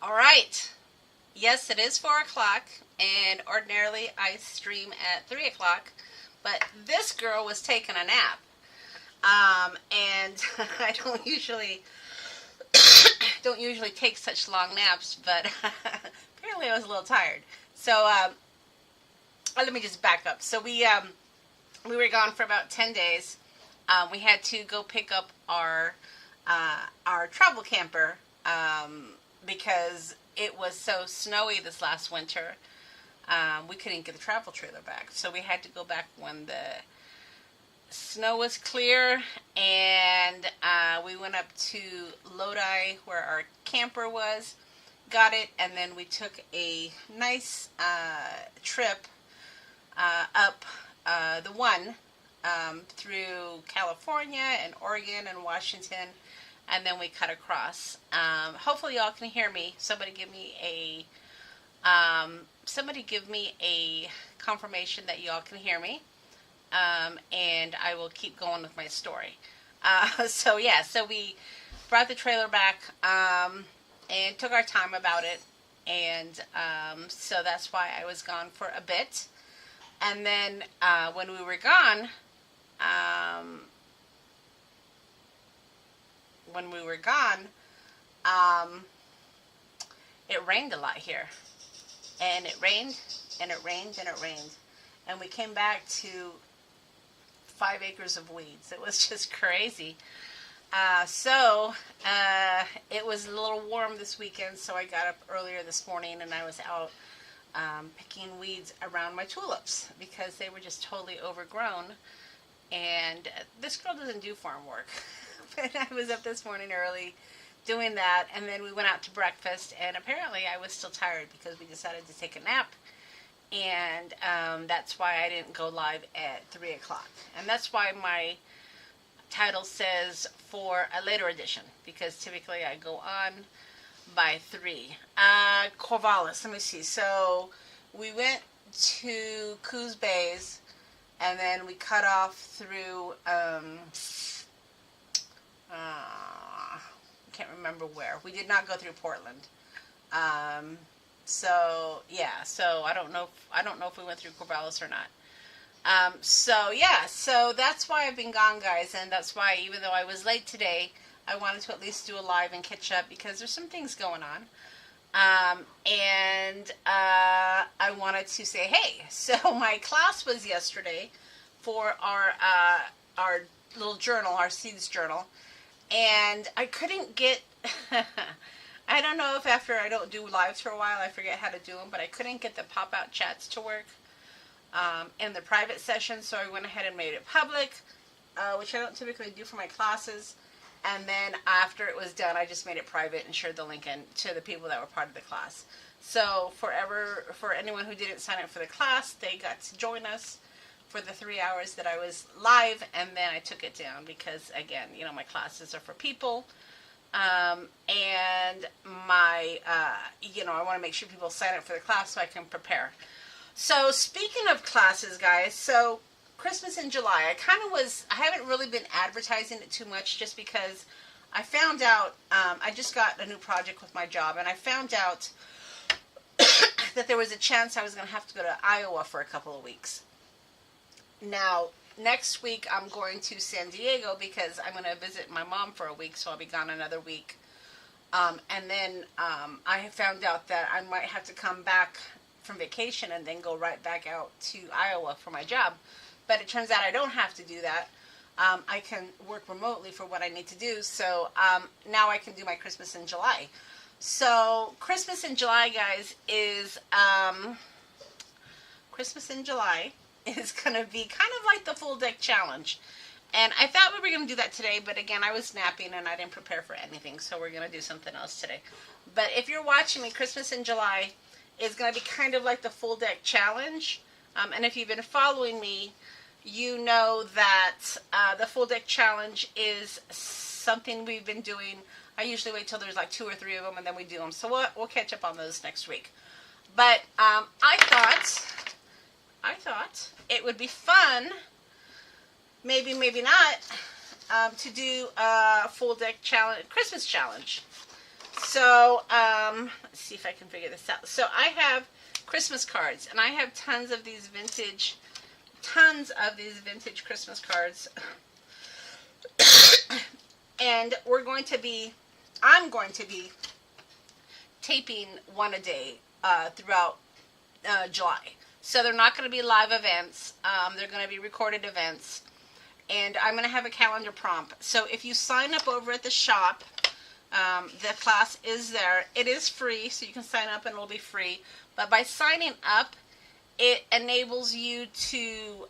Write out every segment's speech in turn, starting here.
All right. Yes, it is 4 o'clock, and ordinarily I stream at 3 o'clock, but this girl was taking a nap. And I don't usually take such long naps, but apparently I was a little tired. So let me just back up. So we were gone for about 10 days. We had to go pick up our travel camper because it was so snowy this last winter. We couldn't get the travel trailer back, so we had to go back when the snow was clear, and we went up to Lodi where our camper was, got it, and then we took a nice trip up the one through California and Oregon and Washington, and then we cut across. Hopefully y'all can hear me. Somebody give me a confirmation that y'all can hear me, and I will keep going with my story. So we brought the trailer back and took our time about it, and so that's why I was gone for a bit. And then when we were gone, it rained a lot here. And it rained, and it rained, and it rained. And we came back to 5 acres of weeds. It was just crazy. It was a little warm this weekend, so I got up earlier this morning and I was out picking weeds around my tulips because they were just totally overgrown. And this girl doesn't do farm work. But I was up this morning early doing that, and then we went out to breakfast, and apparently I was still tired because we decided to take a nap, and that's why I didn't go live at 3 o'clock. And that's why my title says for a later edition, because typically I go on by 3. Corvallis, let me see. So we went to Coos Bays, and then we cut off through, can't remember where. We did not go through Portland. So I don't know if we went through Corvallis or not. So that's why I've been gone, guys, and that's why, even though I was late today, I wanted to at least do a live and catch up because there's some things going on. And I wanted to say, hey, so my class was yesterday for our little journal, our seeds journal, and I couldn't get, I don't know if after I don't do lives for a while, I forget how to do them, but I couldn't get the pop-out chats to work in the private session, so I went ahead and made it public, which I don't typically do for my classes. And then after it was done, I just made it private and shared the link in to the people that were part of the class. So for anyone who didn't sign up for the class, they got to join us for the 3 hours that I was live, and then I took it down because, again, my classes are for people, and my, I want to make sure people sign up for the class so I can prepare. So speaking of classes, guys, so Christmas in July, I haven't really been advertising it too much just because I found out, I just got a new project with my job, and I found out that there was a chance I was going to have to go to Iowa for a couple of weeks. Now, next week I'm going to San Diego because I'm going to visit my mom for a week, so I'll be gone another week. And then I have found out that I might have to come back from vacation and then go right back out to Iowa for my job. But it turns out I don't have to do that. I can work remotely for what I need to do. So now I can do my Christmas in July. So Christmas in July, guys, is going to be kind of like the full deck challenge. And I thought we were going to do that today, but again, I was napping and I didn't prepare for anything. So we're going to do something else today. But if you're watching me, Christmas in July is going to be kind of like the full deck challenge. And if you've been following me, you know that the full deck challenge is something we've been doing. I usually wait till there's like 2 or 3 of them and then we do them. So we'll catch up on those next week. But I thought it would be fun, maybe not, to do a full deck challenge, Christmas challenge. So, let's see if I can figure this out. So I have Christmas cards, and I have tons of these vintage Christmas cards. And I'm going to be taping one a day throughout July. So they're not going to be live events. They're going to be recorded events. And I'm going to have a calendar prompt. So if you sign up over at the shop, the class is there. It is free, so you can sign up and it'll be free. But by signing up, it enables you to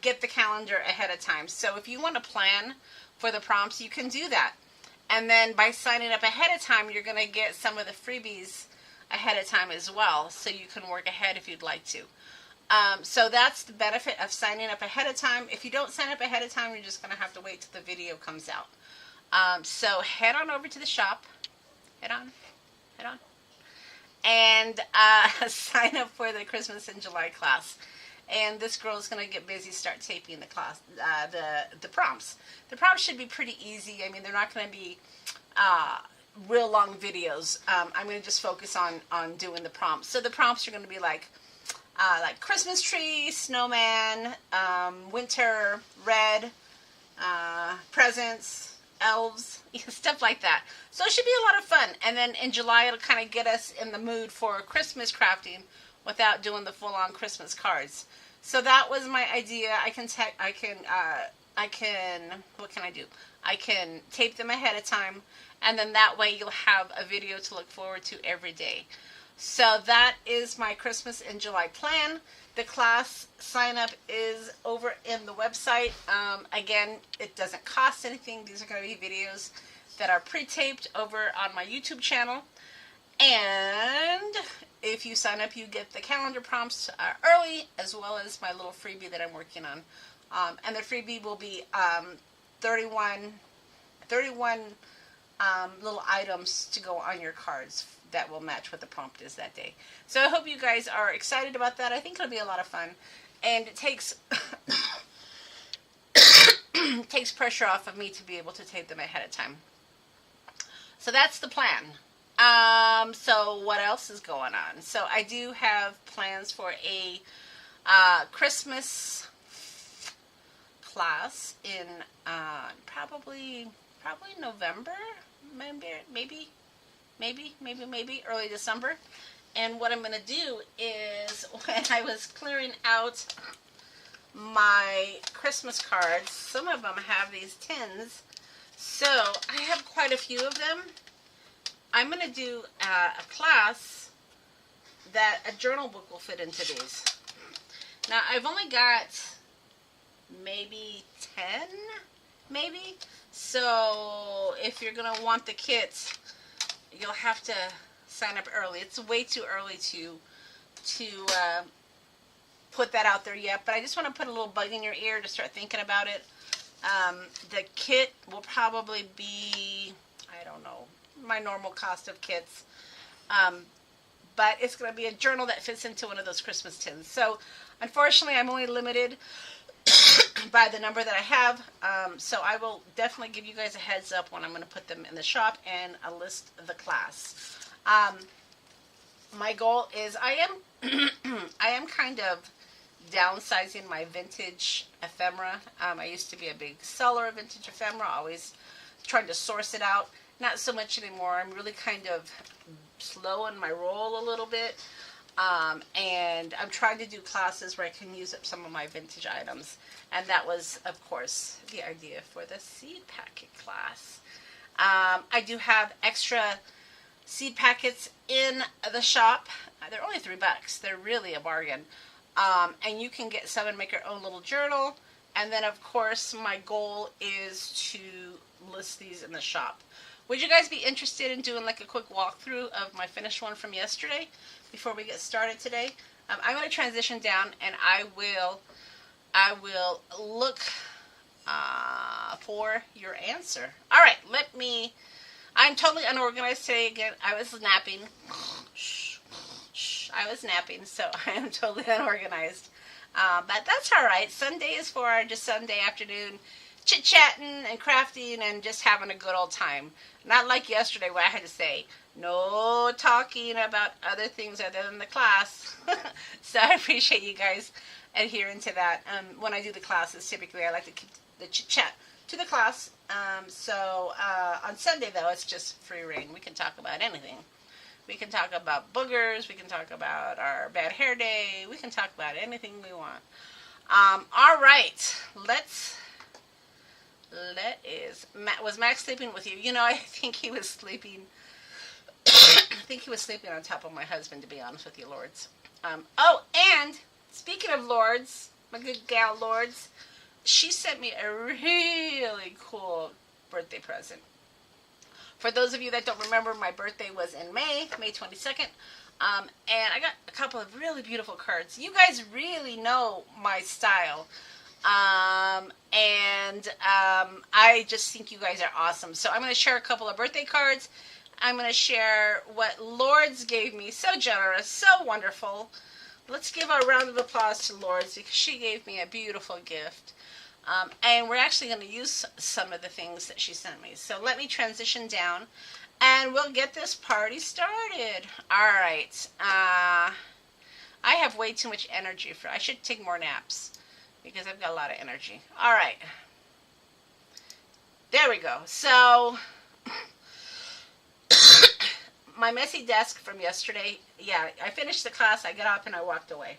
get the calendar ahead of time. So if you want to plan for the prompts, you can do that. And then by signing up ahead of time, you're going to get some of the freebies ahead of time as well. So you can work ahead if you'd like to. So that's the benefit of signing up ahead of time. If you don't sign up ahead of time, you're just going to have to wait till the video comes out. So head on over to the shop. Head on. And sign up for the Christmas in July class. And this girl is going to get busy, start taping the class, the prompts. The prompts should be pretty easy. I mean, they're not going to be real long videos. I'm going to just focus on doing the prompts. So the prompts are going to be like Christmas tree, snowman, winter, red, presents, elves, stuff like that. So it should be a lot of fun. And then in July, it'll kind of get us in the mood for Christmas crafting without doing the full-on Christmas cards. So that was my idea. What can I do? I can tape them ahead of time, and then that way you'll have a video to look forward to every day. So that is my Christmas in July plan. The class sign up is over in the website. Again, it doesn't cost anything. These are going to be videos that are pre-taped over on my YouTube channel. And if you sign up, you get the calendar prompts early, as well as my little freebie that I'm working on. And the freebie will be 31 little items to go on your cards that will match what the prompt is that day. So I hope you guys are excited about that. I think it'll be a lot of fun. And it takes takes pressure off of me to be able to tape them ahead of time. So that's the plan. So what else is going on? So I do have plans for a Christmas class in probably November, maybe early December. And what I'm going to do is, when I was clearing out my Christmas cards, some of them have these tins, so I have quite a few of them. I'm going to do a class that a journal book will fit into these. Now, I've only got maybe 10, maybe. So if you're going to want the kits, you'll have to sign up early. It's way too early to put that out there yet, but I just want to put a little bug in your ear to start thinking about it. The kit will probably be, I don't know, my normal cost of kits. But it's going to be a journal that fits into one of those Christmas tins. So unfortunately, I'm only limited by the number that I have. So I will definitely give you guys a heads up when I'm going to put them in the shop and a list the class. My goal is I am kind of downsizing my vintage ephemera. I used to be a big seller of vintage ephemera, always trying to source it out. Not so much anymore. I'm really kind of slowing my roll a little bit. And I'm trying to do classes where I can use up some of my vintage items. And that was, of course, the idea for the seed packet class. I do have extra seed packets in the shop. They're only $3. They're really a bargain. And you can get some and make your own little journal. And then, of course, my goal is to list these in the shop. Would you guys be interested in doing like a quick walkthrough of my finished one from yesterday before we get started today? I'm going to transition down and I will look for your answer. All right, I'm totally unorganized today again. I was napping. I was napping, so I am totally unorganized. But that's all right. Sunday is for just Sunday afternoon. chit-chatting and crafting and just having a good old time. Not like yesterday where I had to say, no talking about other things other than the class. So I appreciate you guys adhering to that. When I do the classes, typically I like to keep the chit-chat to the class. On Sunday, though, it's just free reign. We can talk about anything. We can talk about boogers. We can talk about our bad hair day. We can talk about anything we want. All right. Was Max sleeping with you? You know, I think he was sleeping. I think he was sleeping on top of my husband, to be honest with you, Lords. And speaking of Lords, my good gal Lords, she sent me a really cool birthday present. For those of you that don't remember, my birthday was in May 22nd. And I got a couple of really beautiful cards. You guys really know my style. I just think you guys are awesome. So I'm going to share a couple of birthday cards. I'm going to share what Lords gave me. So generous, so wonderful. Let's give a round of applause to Lords because she gave me a beautiful gift. And we're actually going to use some of the things that she sent me. So let me transition down and we'll get this party started. All right. I have way too much energy I should take more naps because I've got a lot of energy. All right. There we go. So my messy desk from yesterday. Yeah, I finished the class. I got up and I walked away.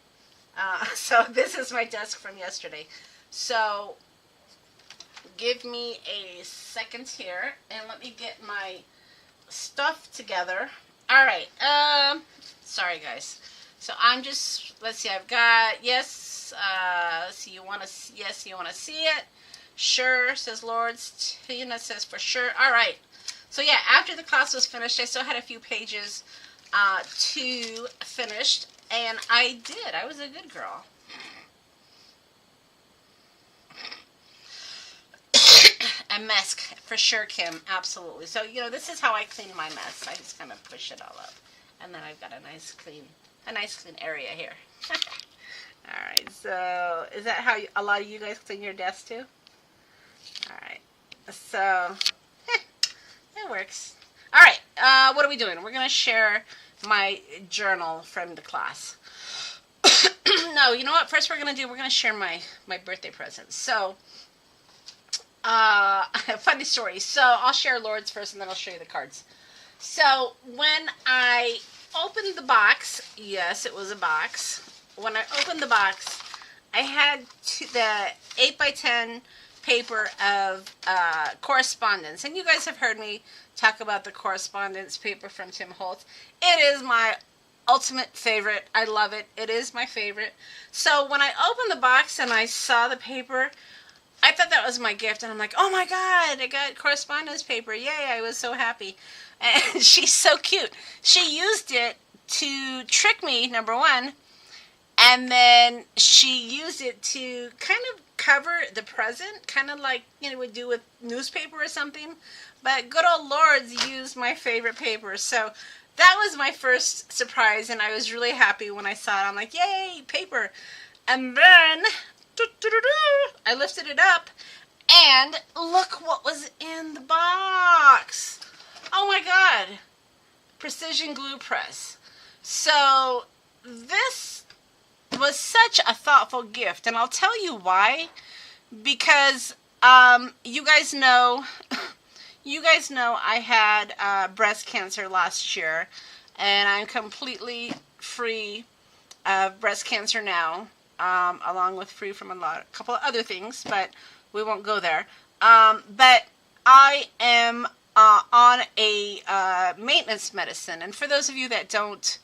So this is my desk from yesterday. So give me a second here and let me get my stuff together. All right. Sorry guys. So I'm just, let's see, I've got, yes, let's see, you want to see it? Sure, says Lords. Tina says for sure. All right. So yeah, after the class was finished, I still had a few pages to finish, and I did. I was a good girl. A mess, for sure, Kim. Absolutely. So, you know, this is how I clean my mess. I just kind of push it all up. And then I've got a nice clean area here. All right. So, is that how a lot of you guys clean your desk too? All right. So, it works. All right. What are we doing? We're going to share my journal from the class. No, you know what? First we're going to share my birthday present. So, funny story. So I'll share Lords first and then I'll show you the cards. So when I opened the box, yes, it was a box. When I opened the box, I had the 8x10 paper of correspondence. And you guys have heard me talk about the correspondence paper from Tim Holtz. It is my ultimate favorite. I love it. It is my favorite. So when I opened the box and I saw the paper, I thought that was my gift, and I'm like, oh my God, I got correspondence paper. Yay, I was so happy. And she's so cute. She used it to trick me, number one, and then she used it to kind of cover the present, kind of like, you know, would do with newspaper or something. But good old Lords used my favorite paper. So that was my first surprise, and I was really happy when I saw it. I'm like, yay, paper. And then I lifted it up, and look what was in the box. Oh my God. Precision glue press. So this was such a thoughtful gift, and I'll tell you why. Because you guys know I had breast cancer last year, and I'm completely free of breast cancer now. Along with free from a couple of other things, but we won't go there. But I am on a maintenance medicine, and for those of you that don't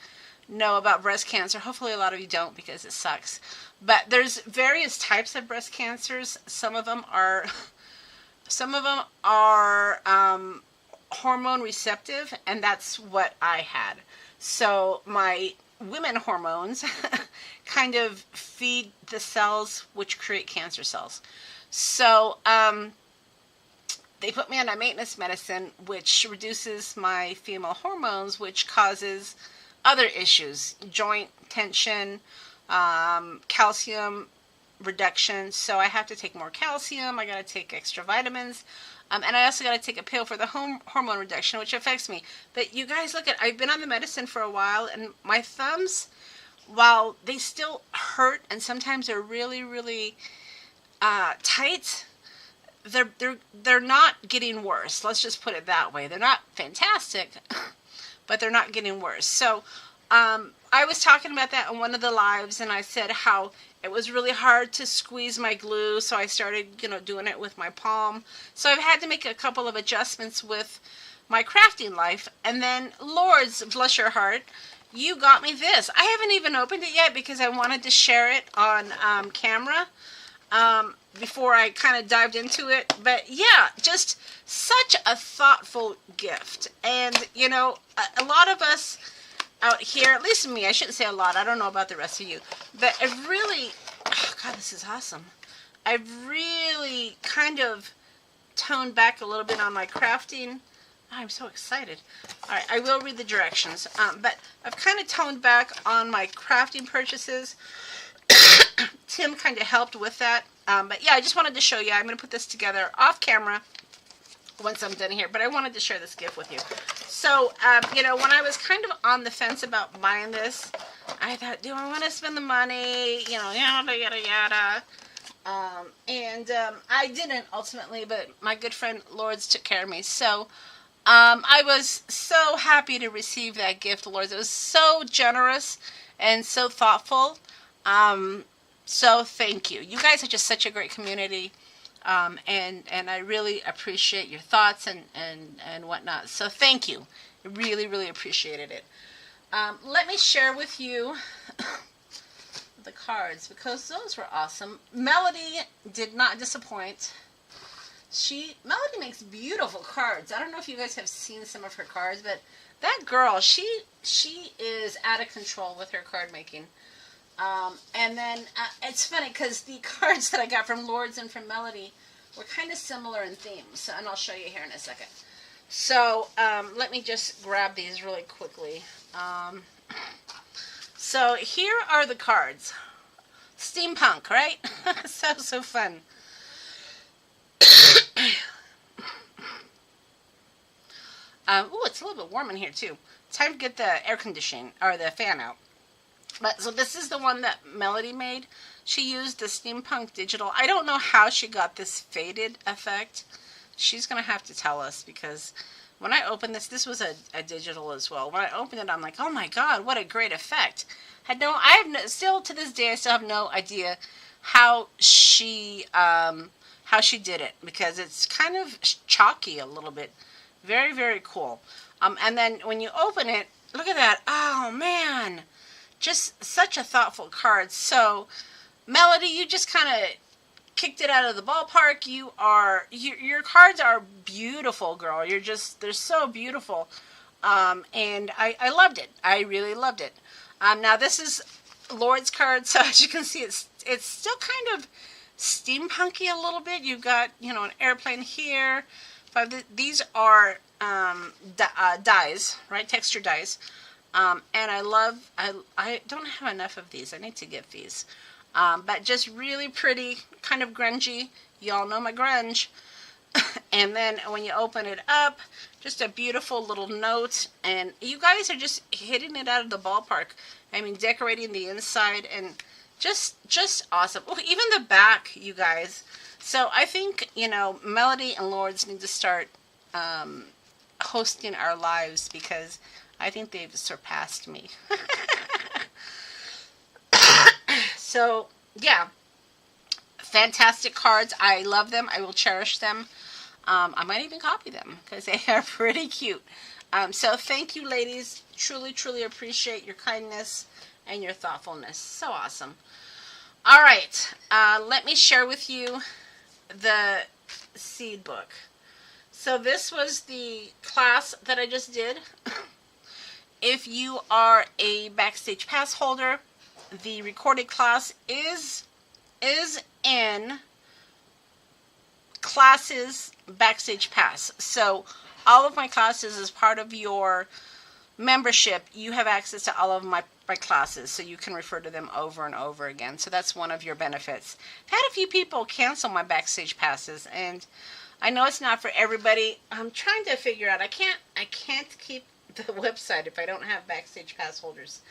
know about breast cancer, hopefully a lot of you don't because it sucks. But there's various types of breast cancers. Some of them are hormone receptive, and that's what I had. So my women hormones kind of feed the cells which create cancer cells. So they put me on a maintenance medicine which reduces my female hormones, which causes other issues, joint tension, calcium reduction, so I have to take more calcium. I got to take extra vitamins. And I also got to take a pill for the hormone reduction, which affects me. But you guys, look at, I've been on the medicine for a while, and my thumbs, while they still hurt and sometimes they're really, really tight, they're not getting worse. Let's just put it that way. They're not fantastic, but they're not getting worse. So I was talking about that on one of the lives, and I said how it was really hard to squeeze my glue, so I started, doing it with my palm. So I've had to make a couple of adjustments with my crafting life. And then, Lord's, bless your heart, you got me this. I haven't even opened it yet because I wanted to share it on camera before I kind of dived into it. But yeah, just such a thoughtful gift. And, a lot of us out here, at least me, I shouldn't say a lot, I don't know about the rest of you, but I've really, oh God, this is awesome. I've really kind of toned back a little bit on my crafting. I'm so excited. All right, I will read the directions, but I've kind of toned back on my crafting purchases. Tim kind of helped with that, but yeah, I just wanted to show you. I'm going to put this together off camera once I'm done here, but I wanted to share this gift with you. So, when I was kind of on the fence about buying this, I thought, do I want to spend the money, yada, yada, yada. I didn't ultimately, but my good friend Lourdes took care of me. So, I was so happy to receive that gift, Lourdes. It was so generous and so thoughtful. So thank you. You guys are just such a great community. And I really appreciate your thoughts and whatnot. So thank you. I really, really appreciated it. Let me share with you the cards because those were awesome. Melody did not disappoint. Melody makes beautiful cards. I don't know if you guys have seen some of her cards, but that girl, she is out of control with her card making. And then it's funny because the cards that I got from Lourdes and from Melody were kind of similar in themes, and I'll show you here in a second. So let me just grab these really quickly. So here are the cards. Steampunk, right? So fun. Oh, it's a little bit warm in here too. Time to get the air conditioning or the fan out. But so this is the one that Melody made. She used the Steampunk Digital. I don't know how she got this faded effect. She's going to have to tell us because when I opened this was a digital as well. When I opened it, I'm like, oh my God, what a great effect. Still to this day, I still have no idea how she did it because it's kind of chalky a little bit. Very, very cool. And then when you open it, look at that. Oh man. Just such a thoughtful card. So, Melody, you just kind of kicked it out of the ballpark. Your cards are beautiful, girl. They're so beautiful. And I loved it. I really loved it. Now this is Lourdes' card, so as you can see, it's still kind of steampunky a little bit. You've got, an airplane here. But these are dies, right? Texture dies. And I don't have enough of these. I need to get these. But just really pretty, kind of grungy. Y'all know my grunge. And then when you open it up, just a beautiful little note. And you guys are just hitting it out of the ballpark. I mean, decorating the inside and just awesome. Oh, even the back, you guys. So I think, Melody and Lourdes need to start hosting our lives because I think they've surpassed me. So, yeah. Fantastic cards. I love them. I will cherish them. I might even copy them because they are pretty cute. So, thank you, ladies. Truly, truly appreciate your kindness and your thoughtfulness. So awesome. All right. Let me share with you the seed book. So, this was the class that I just did. If you are a Backstage Pass holder, the recorded class is in classes Backstage Pass. So all of my classes, as part of your membership, you have access to all of my my classes, so you can refer to them over and over again. So that's one of your benefits. I've had a few people cancel my Backstage passes, and I know it's not for everybody. I'm trying to figure out. I can't keep the website if I don't have Backstage pass holders.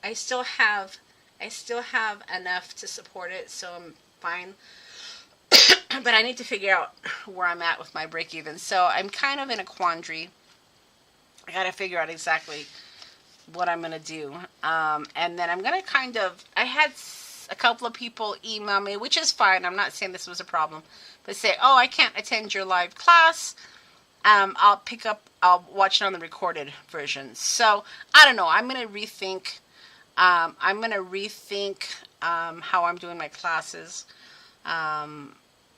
I still have enough to support it, so I'm fine. But I need to figure out where I'm at with my break even. So I'm kind of in a quandary. I got to figure out exactly what I'm going to do. And then I'm going to I had a couple of people email me, which is fine. I'm not saying this was a problem, but say, oh, I can't attend your live class. I'll watch it on the recorded version. So I don't know. I'm going to rethink. How I'm doing my classes.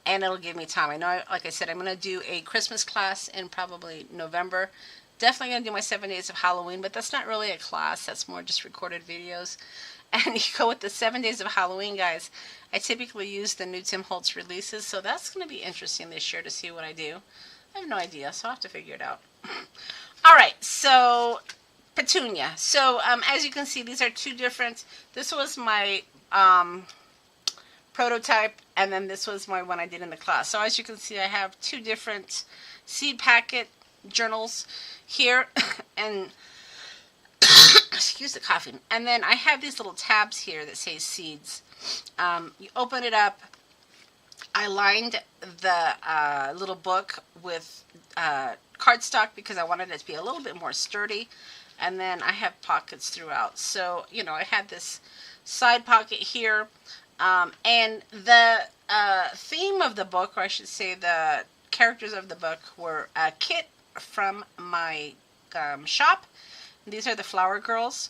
And it'll give me time. I know, like I said, I'm going to do a Christmas class in probably November. Definitely going to do my 7 days of Halloween, but that's not really a class. That's more just recorded videos. And you go with the 7 days of Halloween, guys. I typically use the new Tim Holtz releases, so that's going to be interesting this year to see what I do. I have no idea, so I'll have to figure it out. All right, so Petunia. So as you can see, these are two different. This was my prototype, and then this was my one I did in the class. So as you can see, I have two different seed packet journals here, and excuse the coughing. And then I have these little tabs here that say seeds. You open it up. I lined the little book with cardstock because I wanted it to be a little bit more sturdy. And then I have pockets throughout. So, you know, I had this side pocket here. And the theme of the book, or I should say the characters of the book, were a kit from my shop. These are the Flower Girls.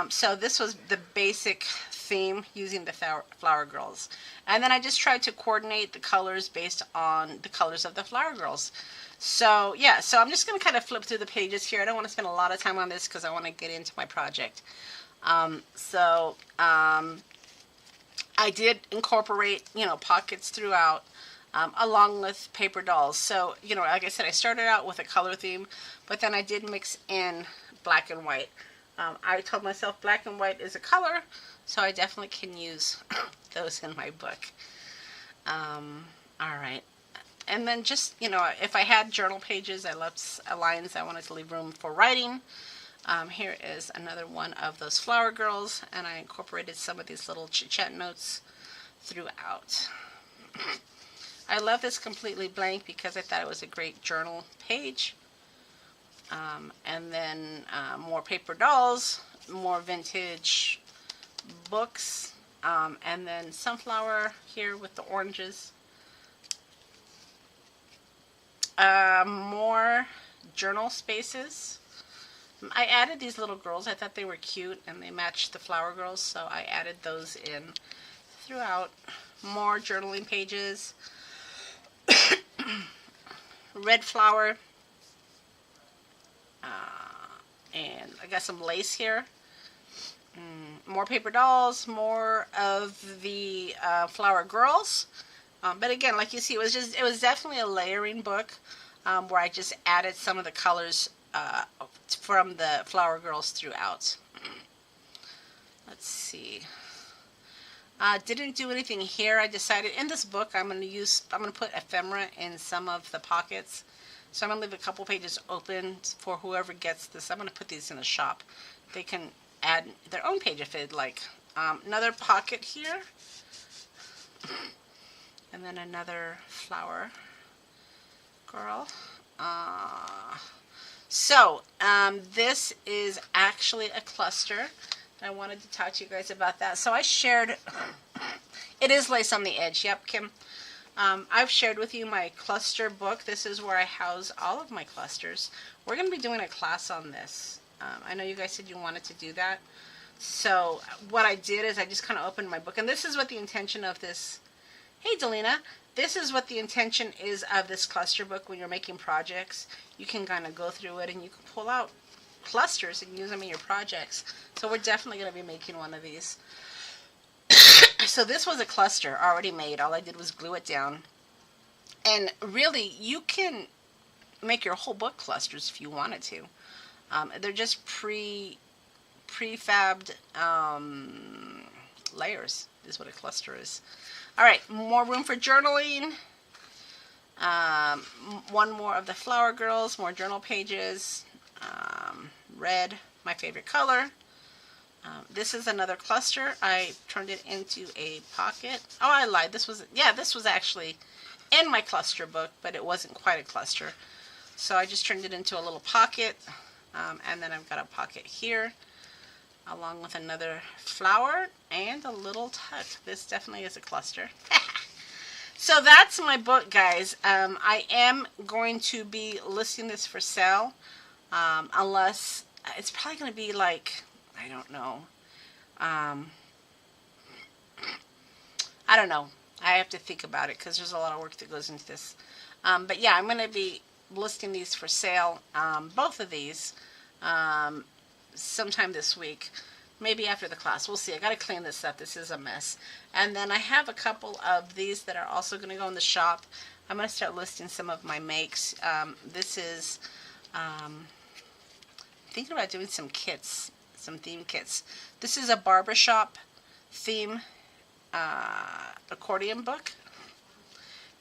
So this was the basic theme using the Flower Girls. And then I just tried to coordinate the colors based on the colors of the Flower Girls. So, yeah, so I'm just going to kind of flip through the pages here. I don't want to spend a lot of time on this because I want to get into my project. I did incorporate, you know, pockets throughout, along with paper dolls. So, you know, like I said, I started out with a color theme, but then I did mix in black and white. I told myself black and white is a color, so I definitely can use those in my book. All right. And then just, you know, if I had journal pages, I left lines. I wanted to leave room for writing. Here is another one of those Flower Girls, and I incorporated some of these little chit-chat notes throughout. I left this completely blank because I thought it was a great journal page. And then more paper dolls, more vintage books, and then sunflower here with the oranges. More journal spaces. I added these little girls. I thought they were cute and they matched the Flower Girls, so I added those in throughout. More journaling pages. Red flower. And I got some lace here. More paper dolls. More of the Flower Girls. But again, like you see, it was definitely a layering book where I just added some of the colors from the Flower Girls throughout. Let's see. Didn't do anything here. I decided in this book I'm going to put ephemera in some of the pockets. So I'm going to leave a couple pages open for whoever gets this. I'm going to put these in the shop. They can add their own page if they'd like. Another pocket here. And then another Flower Girl. This is actually a cluster. I wanted to talk to you guys about that. So I shared, it is lace on the edge. Yep, Kim. I've shared with you my cluster book. This is where I house all of my clusters. We're going to be doing a class on this. I know you guys said you wanted to do that. So what I did is I just kind of opened my book. And this is what the intention of this, hey Delina, this is what the intention is of this cluster book when you're making projects. You can kind of go through it and you can pull out clusters and use them in your projects. So we're definitely going to be making one of these. So this was a cluster already made. All I did was glue it down. And really, you can make your whole book clusters if you wanted to. They're just prefabbed layers is what a cluster is. All right, more room for journaling. One more of the Flower Girls, more journal pages. Red, my favorite color. This is another cluster. I turned it into a pocket. Oh, I lied. This was actually in my cluster book, but it wasn't quite a cluster. So I just turned it into a little pocket. And then I've got a pocket here, along with another flower and a little tuck. This definitely is a cluster. So that's my book, guys. I am going to be listing this for sale, unless it's probably going to be like, I don't know. I don't know. I have to think about it because there's a lot of work that goes into this. But yeah, I'm going to be listing these for sale, both of these, sometime this week. Maybe after the class. We'll see. I got to clean this up. This is a mess. And then I have a couple of these that are also going to go in the shop. I'm going to start listing some of my makes. This is, thinking about doing some kits, some theme kits. This is a barbershop theme accordion book.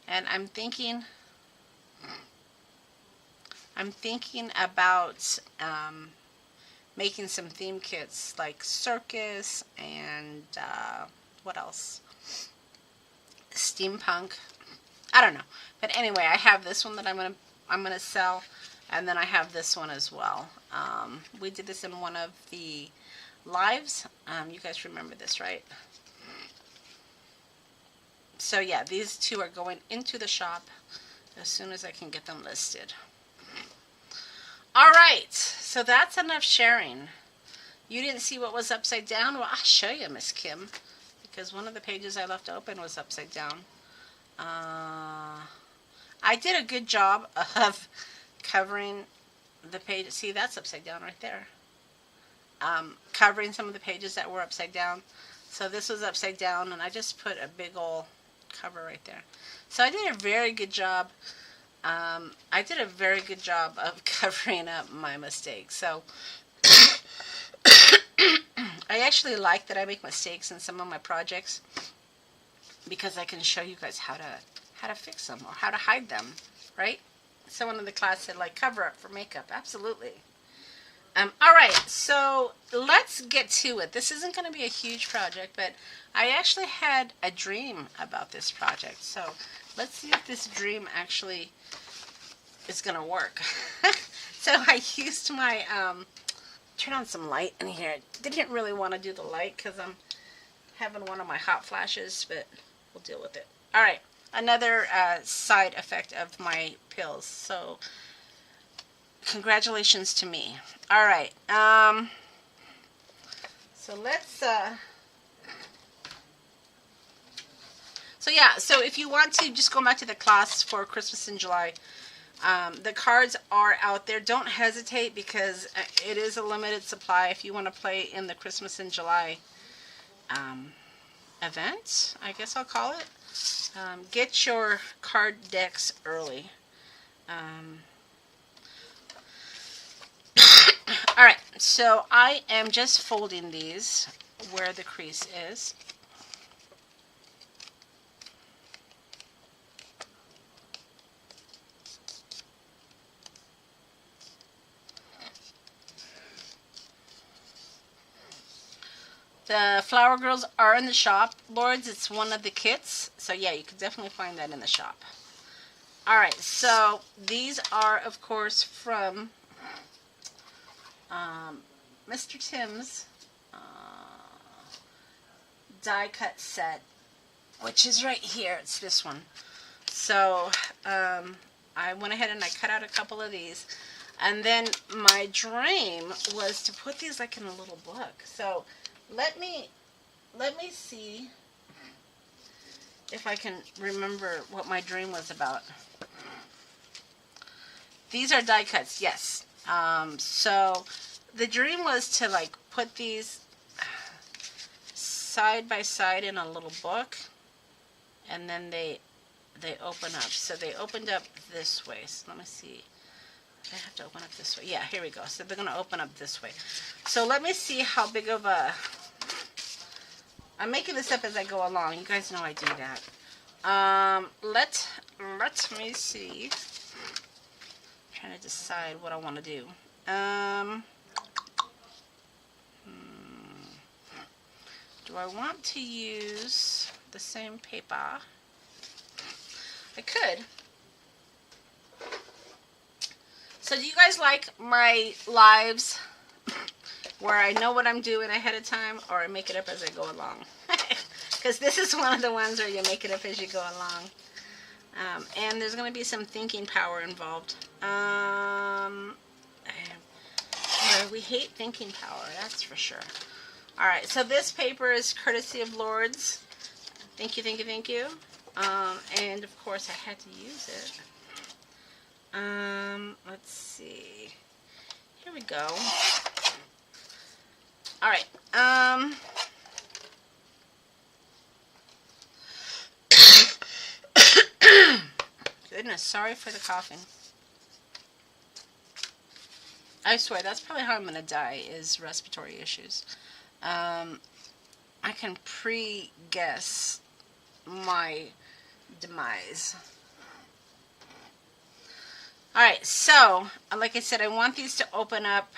And I'm thinking about making some theme kits like circus and what else? Steampunk. I don't know. But anyway, I have this one that I'm gonna sell, and then I have this one as well. We did this in one of the lives. You guys remember this, right? So yeah, these two are going into the shop as soon as I can get them listed. Alright, so that's enough sharing. You didn't see what was upside down? Well, I'll show you, Miss Kim, because one of the pages I left open was upside down. I did a good job of covering the page. See, that's upside down right there. Covering some of the pages that were upside down. So this was upside down, and I just put a big old cover right there. So I did a very good job. I did a very good job of covering up my mistakes. So I actually like that I make mistakes in some of my projects, because I can show you guys how to fix them or how to hide them, right? Someone in the class said, like, cover up for makeup. Absolutely. All right, so let's get to it. This isn't going to be a huge project, but I actually had a dream about this project. So let's see if this dream actually is going to work. So I used my, turn on some light in here. Didn't really want to do the light because I'm having one of my hot flashes, but we'll deal with it. All right, another side effect of my pills. So congratulations to me. All right, so let's, so yeah, so if you want to just go back to the class for Christmas in July, the cards are out there. Don't hesitate, because it is a limited supply if you want to play in the Christmas in July event, I guess I'll call it. Get your card decks early. Alright, so I am just folding these where the crease is. The Flower Girls are in the shop, Lords. It's one of the kits. So yeah, you can definitely find that in the shop. Alright, so these are, of course, from Mr. Tim's die cut set, which is right here. It's this one. So I went ahead and I cut out a couple of these. And then my dream was to put these like in a little book. So let me see if I can remember what my dream was about. These are die cuts, yes. So the dream was to like put these side by side in a little book, and then they open up. So they opened up this way. So let me see. I have to open up this way. Yeah, here we go. So they're going to open up this way. So let me see how big of a... I'm making this up as I go along. You guys know I do that. Let me see. I'm trying to decide what I want to do. Do I want to use the same paper? I could. So do you guys like my lives where I know what I'm doing ahead of time, or I make it up as I go along? Because this is one of the ones where you make it up as you go along. And there's going to be some thinking power involved. We hate thinking power, that's for sure. Alright, so this paper is courtesy of Lords. Thank you, thank you, thank you. And of course I had to use it. Let's see. Here we go. Alright, goodness, sorry for the coughing. I swear, that's probably how I'm going to die, is respiratory issues. I can pre-guess my demise. Alright, so, like I said, I want these to open up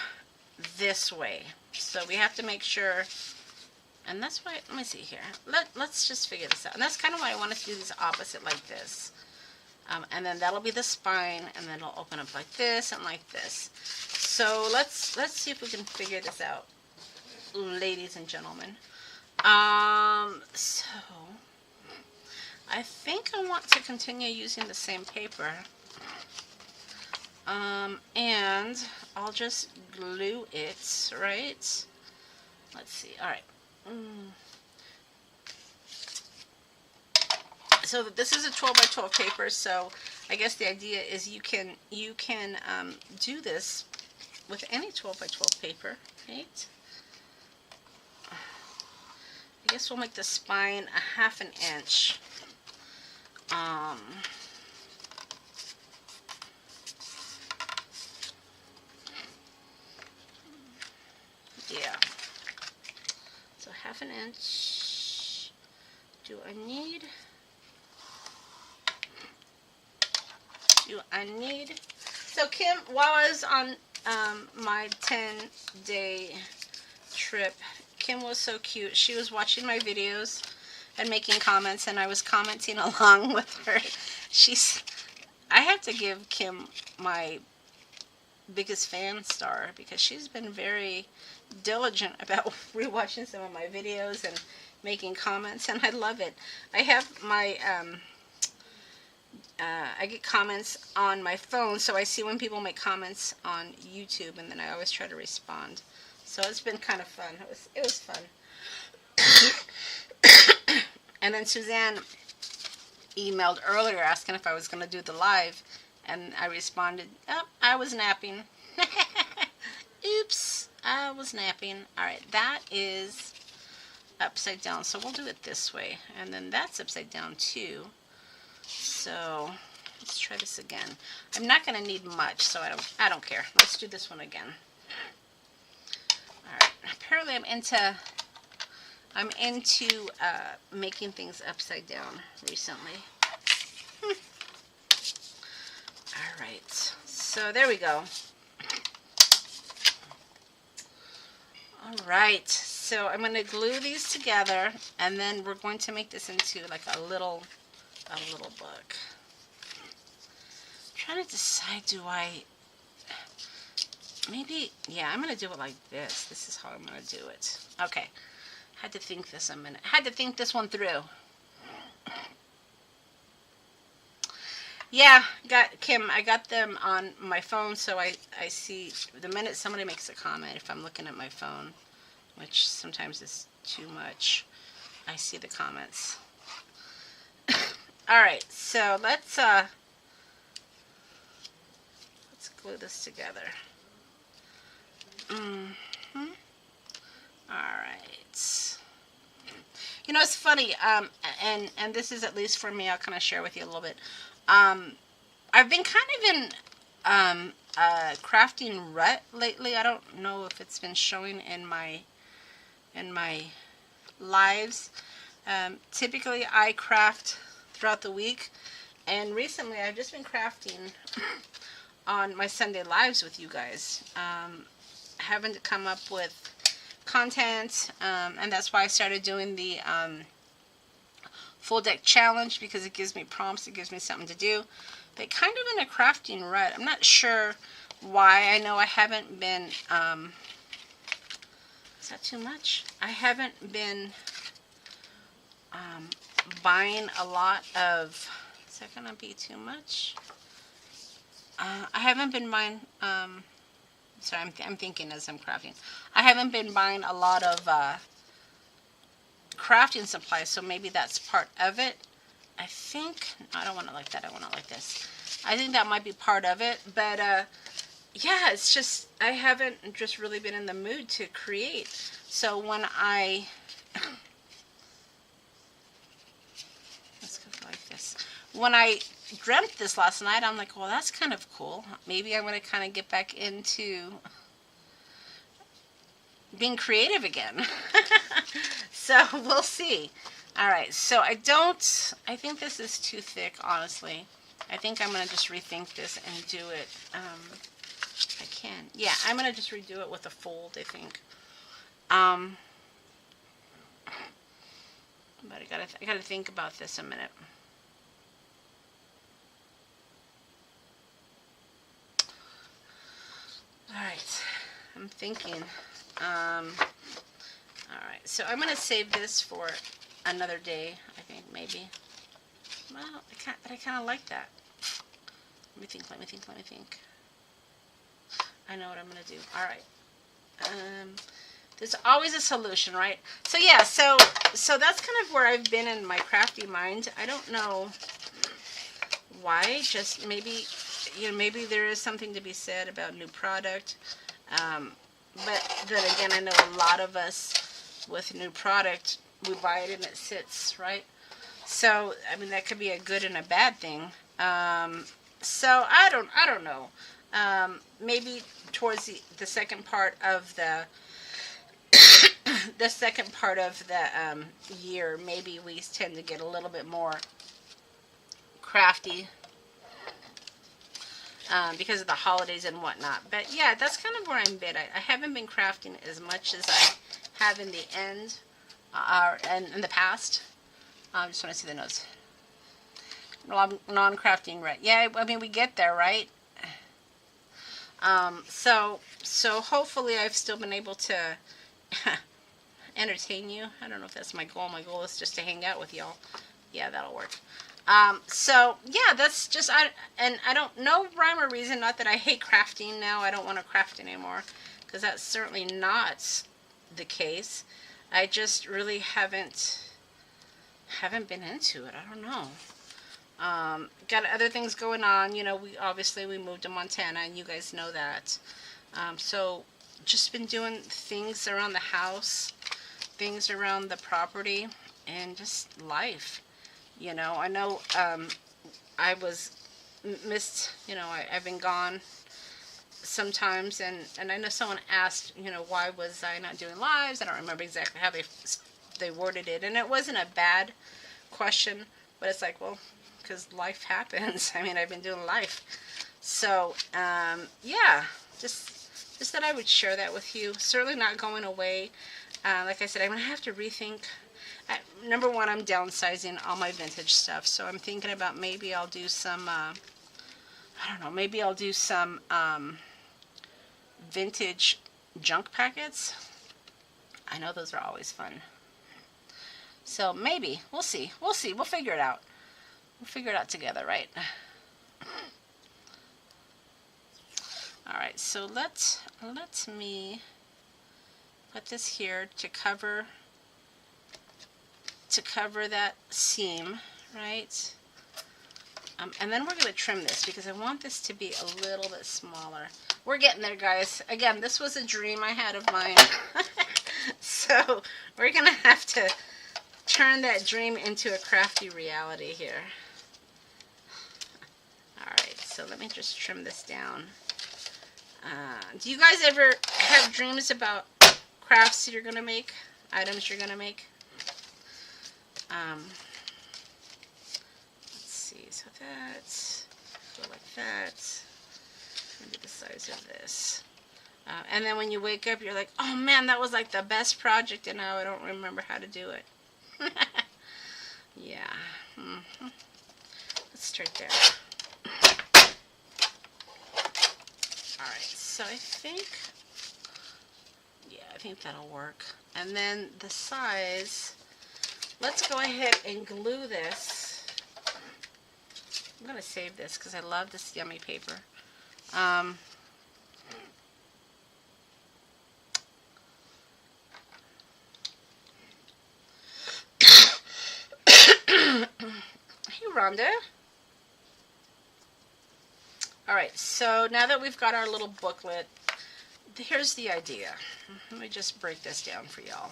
this way. So we have to make sure, and that's why, let me see here. Let's just figure this out. And that's kind of why I want to do these opposite like this. And then that'll be the spine, and then it'll open up like this and like this. So let's see if we can figure this out, ladies and gentlemen. So I think I want to continue using the same paper. And I'll just glue it, right? Let's see. All right. So this is a 12 by 12 paper, so I guess the idea is you can do this with any 12 by 12 paper, right? I guess we'll make the spine a 1/2 inch. Yeah. So 1/2 inch. Do I need? So Kim, while I was on my 10-day trip, Kim was so cute. She was watching my videos and making comments, and I was commenting along with her. I have to give Kim my biggest fan star, because she's been very diligent about rewatching some of my videos and making comments, and I love it. I have my I get comments on my phone, so I see when people make comments on YouTube, and then I always try to respond. So it's been kind of fun. It was fun. And then Suzanne emailed earlier asking if I was going to do the live, and I responded, oh, I was napping. Oops, I was napping. Alright, that is upside down, so we'll do it this way. And then that's upside down too. So let's try this again. I'm not going to need much, so I don't care. Let's do this one again. Alright, apparently I'm into making things upside down recently. Alright, so there we go. Alright, so I'm going to glue these together, and then we're going to make this into like a little book. I'm trying to decide, maybe, yeah, I'm going to do it like this. This is how I'm going to do it. Okay. Had to think this a minute. Had to think this one through. Yeah, Kim, I got them on my phone, so I see the minute somebody makes a comment, if I'm looking at my phone, which sometimes is too much, I see the comments. Alright, so let's glue this together. Alright. You know, it's funny, and this is at least for me, I'll kind of share with you a little bit. I've been kind of in a crafting rut lately. I don't know if it's been showing in my lives. Typically I craft throughout the week, and recently I've just been crafting on my Sunday lives with you guys. Having to come up with content, and that's why I started doing the full deck challenge, because it gives me prompts, it gives me something to do. But kind of in a crafting rut. I'm not sure why. I know I haven't been, is that too much? I haven't been buying a lot of, is that going to be too much? I haven't been buying, sorry, I'm thinking as I'm crafting. I haven't been buying a lot of crafting supplies, so maybe that's part of it. I think, no, I don't want it like that. I want it like this. I think that might be part of it, but yeah, it's just, I haven't just really been in the mood to create. So when I, let's go like this. When I dreamt this last night, I'm like, well, that's kind of cool. Maybe I'm going to kind of get back into being creative again. So we'll see. Alright, so I think this is too thick, honestly. I think I'm going to just rethink this and do it. I can. Yeah, I'm going to just redo it with a fold, I think. But I gotta think about this a minute. Alright, I'm thinking. Alright, so I'm going to save this for another day, I think, maybe. Well, I kind of like that. Let me think. I know what I'm going to do. Alright. There's always a solution, right? So yeah, so that's kind of where I've been in my crafty mind. I don't know why, just maybe, you know, maybe there is something to be said about new product. But then again, I know a lot of us with new product, we buy it and it sits, right? So, I mean, that could be a good and a bad thing. So I don't know. Maybe towards the second part of the year, maybe we tend to get a little bit more crafty because of the holidays and whatnot. But yeah, that's kind of where I'm been. I haven't been crafting as much as I have in the end, and in the past. I just want to see the notes. Non-crafting, right? Yeah, I mean, we get there, right? So hopefully I've still been able to entertain you. I don't know if that's my goal. My goal is just to hang out with y'all. Yeah, that'll work. So yeah, that's just, I don't know rhyme or reason. Not that I hate crafting now. I don't want to craft anymore, because that's certainly not the case. I just really haven't been into it. I don't know. Got other things going on. You know, we moved to Montana, and you guys know that. So just been doing things around the house, things around the property, and just life. You know, I know I was missed, you know, I've been gone sometimes, and I know someone asked, you know, why was I not doing lives? I don't remember exactly how they worded it, and it wasn't a bad question, but it's like, well, because life happens. I mean, I've been doing life. So, yeah, just that I would share that with you. Certainly not going away. Like I said, I'm going to have to rethink. Number one, I'm downsizing all my vintage stuff, so I'm thinking about maybe I'll do some, I don't know, maybe I'll do some vintage junk packets. I know those are always fun. So maybe, we'll see, we'll figure it out. We'll figure it out together, right? Alright, so let me put this here to cover that seam, right? And then we're going to trim this because I want this to be a little bit smaller. We're getting there, guys. Again, this was a dream I had of mine. So we're going to have to turn that dream into a crafty reality here. Alright, so let me just trim this down. Do you guys ever have dreams about crafts that you're going to make? Items you're going to make? Let's see. So that's go like that. Maybe the size of this. And then when you wake up, you're like, oh man, that was like the best project, and now I don't remember how to do it. Yeah. Let's start there. Alright, so I think that'll work. And then the size, let's go ahead and glue this. I'm going to save this because I love this yummy paper. Hey, Rhonda. Alright, so now that we've got our little booklet, here's the idea. Let me just break this down for y'all.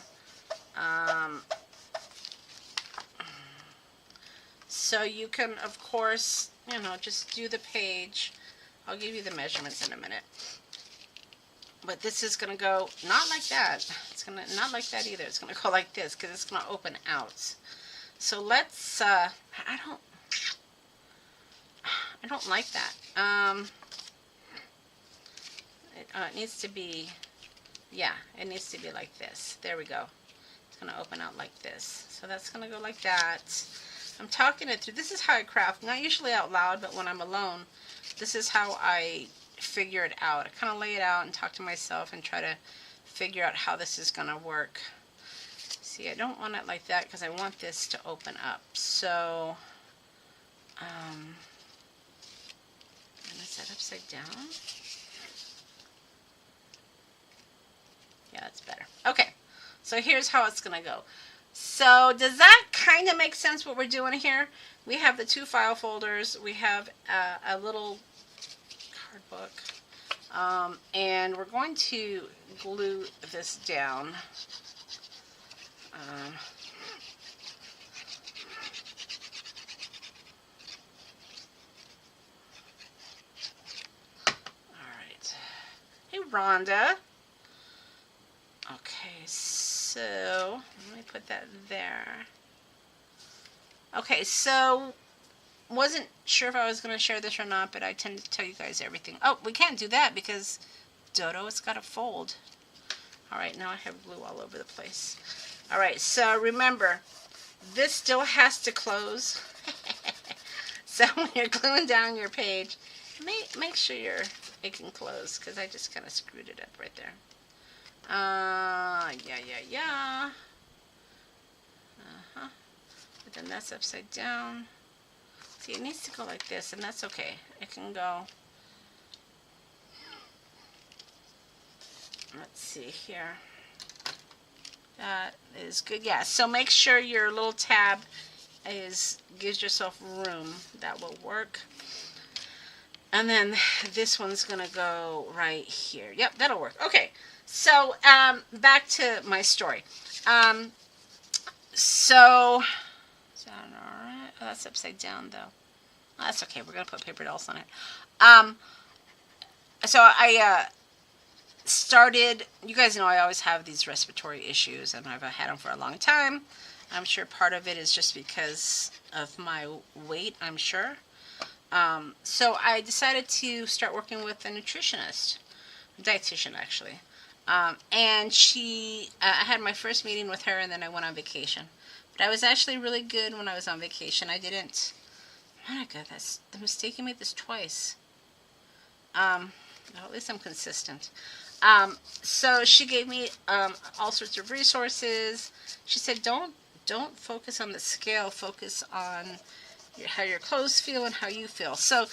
So you can, of course, just do the page. I'll give you the measurements in a minute. But this is going to go not like that. It's going to not like that either. It's going to go like this because it's going to open out. So let's, I don't like that. It needs to be, yeah, it needs to be like this. There we go. It's going to open out like this. So that's going to go like that. I'm talking it through. This is how I craft. Not usually out loud, but when I'm alone, this is how I figure it out. I kind of lay it out and talk to myself and try to figure out how this is going to work. See, I don't want it like that because I want this to open up. So, and is that upside down? Yeah, that's better. Okay, so here's how it's going to go. So does that kind of make sense what we're doing here? We have the 2 file folders. We have a little card book. And we're going to glue this down. Alright. Hey, Rhonda. Okay, so let me put that there. Okay, so wasn't sure if I was going to share this or not, but I tend to tell you guys everything. Oh, we can't do that because Dodo, it's got to fold. Alright, now I have glue all over the place. Alright, so remember, this still has to close. So when you're gluing down your page, make sure it can close, because I just kind of screwed it up right there. Yeah. But then that's upside down. See, it needs to go like this, and that's okay. It can go. Let's see here. That is good. Yeah, so make sure your little tab gives yourself room. That will work. And then this one's going to go right here. Yep, that'll work. Okay. So, back to my story. So, is that alright? Oh, that's upside down, though. Oh, that's okay. We're going to put paper dolls on it. So I started, you guys know I always have these respiratory issues, and I've had them for a long time. I'm sure part of it is just because of my weight, I'm sure. So I decided to start working with a nutritionist, a dietitian actually. And I had my first meeting with her, and then I went on vacation. But I was actually really good when I was on vacation. Oh my God, that's the mistake. You made this twice. Well, at least I'm consistent. So she gave me all sorts of resources. She said, don't focus on the scale. Focus on how your clothes feel and how you feel. So,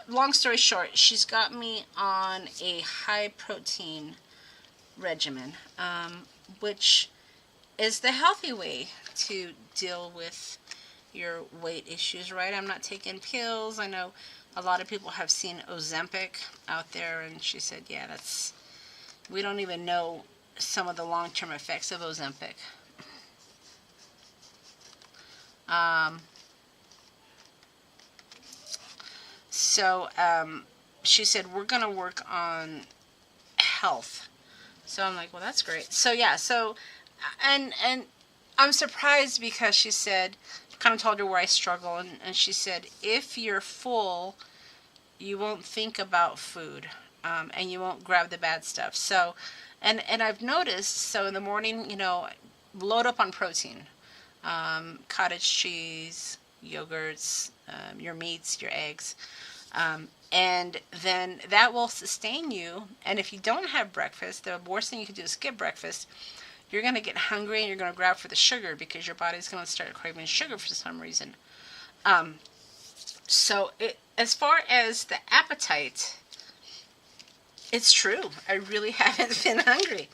long story short, she's got me on a high protein regimen, which is the healthy way to deal with your weight issues, right? I'm not taking pills. I know a lot of people have seen Ozempic out there, and she said, yeah, we don't even know some of the long-term effects of Ozempic. So she said, we're going to work on health. So I'm like, well, that's great. So yeah, so and I'm surprised because she said, kind of told her where I struggle, and she said, if you're full, you won't think about food, and you won't grab the bad stuff. So, and I've noticed, so in the morning, you know, load up on protein, cottage cheese, yogurts, your meats, your eggs, and then that will sustain you. And if you don't have breakfast, the worst thing you can do is skip breakfast. You're going to get hungry and you're going to grab for the sugar because your body's going to start craving sugar for some reason. So as far as the appetite, it's true. I really haven't been hungry.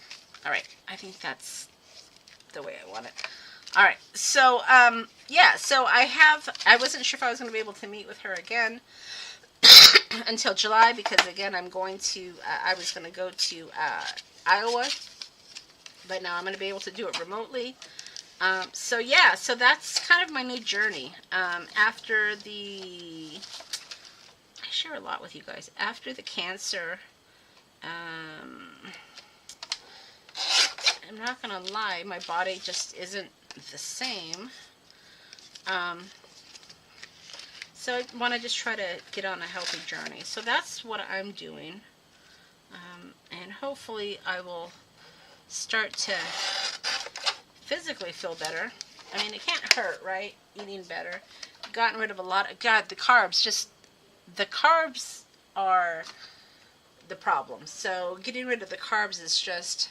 All right. I think that's the way I want it. All right. So, yeah. So I wasn't sure if I was going to be able to meet with her again until July because, again, I was going to go to Iowa, but now I'm going to be able to do it remotely. So yeah, so that's kind of my new journey. After I share a lot with you guys. After the cancer, I'm not going to lie, my body just isn't the same. So I want to just try to get on a healthy journey. So that's what I'm doing. And hopefully I will start to physically feel better. I mean, it can't hurt, right? Eating better. Gotten rid of a lot of, God, the carbs are the problem. So getting rid of the carbs is just,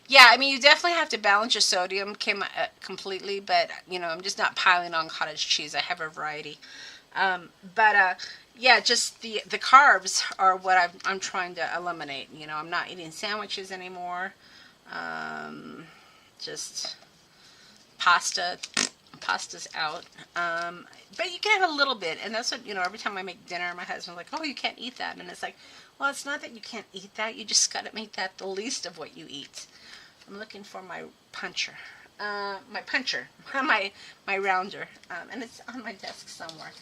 yeah, I mean, you definitely have to balance your sodium completely, but, you know, I'm just not piling on cottage cheese. I have a variety. Yeah, just the carbs are what I'm trying to eliminate. You know, I'm not eating sandwiches anymore. Just pasta's out. But you can have a little bit, and that's what, you know, every time I make dinner, my husband's like, oh, you can't eat that. And it's like, well, it's not that you can't eat that. You just got to make that the least of what you eat. I'm looking for my puncher. My rounder. And it's on my desk somewhere.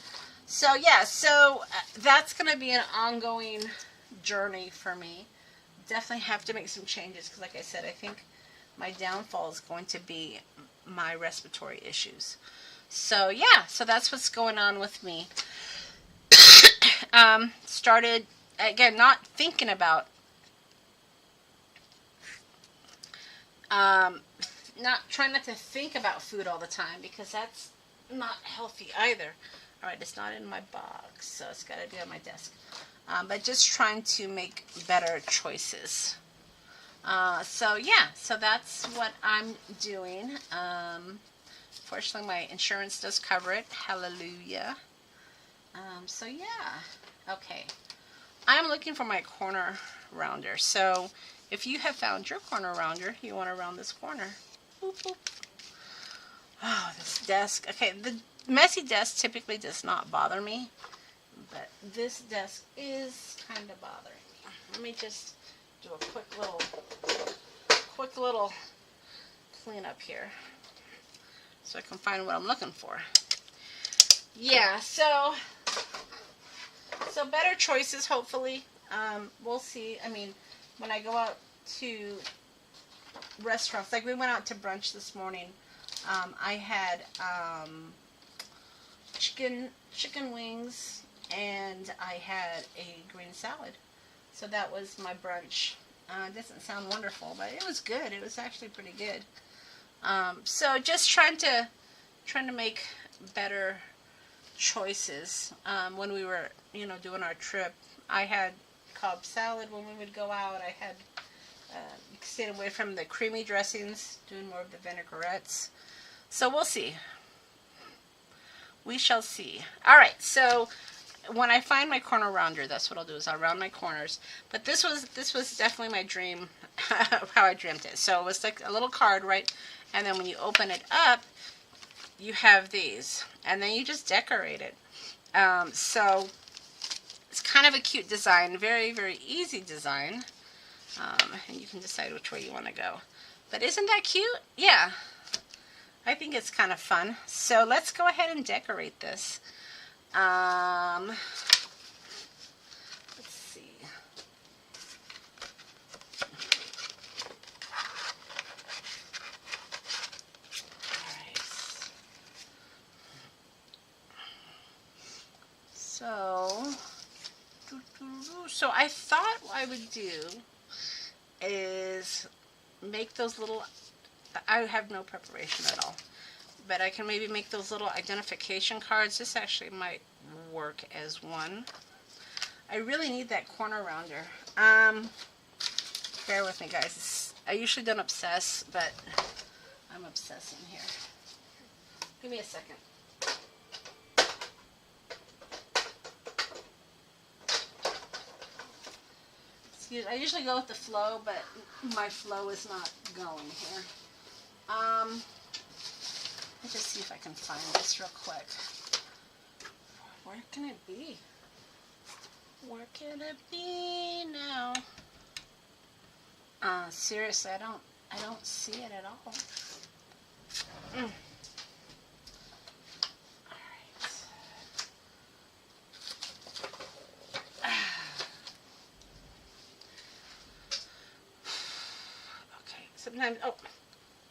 So yeah, so that's going to be an ongoing journey for me. Definitely have to make some changes because, like I said, I think my downfall is going to be my respiratory issues. So yeah, so that's what's going on with me. Started, again, not thinking about, trying not to think about food all the time because that's not healthy either. Alright, it's not in my box, so it's got to be on my desk. But just trying to make better choices. So yeah, so that's what I'm doing. Fortunately, my insurance does cover it. Hallelujah. So yeah, okay. I'm looking for my corner rounder. So if you have found your corner rounder, you want to round this corner. Boop, boop. Oh, this desk. Okay, the messy desk typically does not bother me, but this desk is kind of bothering me. Let me just do a quick little clean up here so I can find what I'm looking for. Yeah, so better choices, hopefully. We'll see. I mean, when I go out to restaurants, like we went out to brunch this morning, I had chicken wings, and I had a green salad. So that was my brunch. It doesn't sound wonderful, but it was good. It was actually pretty good. So just trying to make better choices. When we were, you know, doing our trip, I had Cobb salad when we would go out. I had stayed away from the creamy dressings, doing more of the vinaigrettes. So we'll see. We shall see. All right, so when I find my corner rounder, that's what I'll do, is I'll round my corners. But this was definitely my dream, how I dreamt it. So it was like a little card, right? And then when you open it up, you have these. And then you just decorate it. So it's kind of a cute design, very, very easy design. And you can decide which way you want to go. But isn't that cute? Yeah. I think it's kind of fun. So let's go ahead and decorate this. Let's see. So I thought what I would do is make those little, I have no preparation at all, but I can maybe make those little identification cards. This actually might work as one. I really need that corner rounder. Bear with me, guys. I usually don't obsess, but I'm obsessing here. Give me a second. I usually go with the flow, but my flow is not going here. Let me just see if I can find this real quick. Where can it be? Where can it be now? Seriously, I don't see it at all. Sometimes, oh,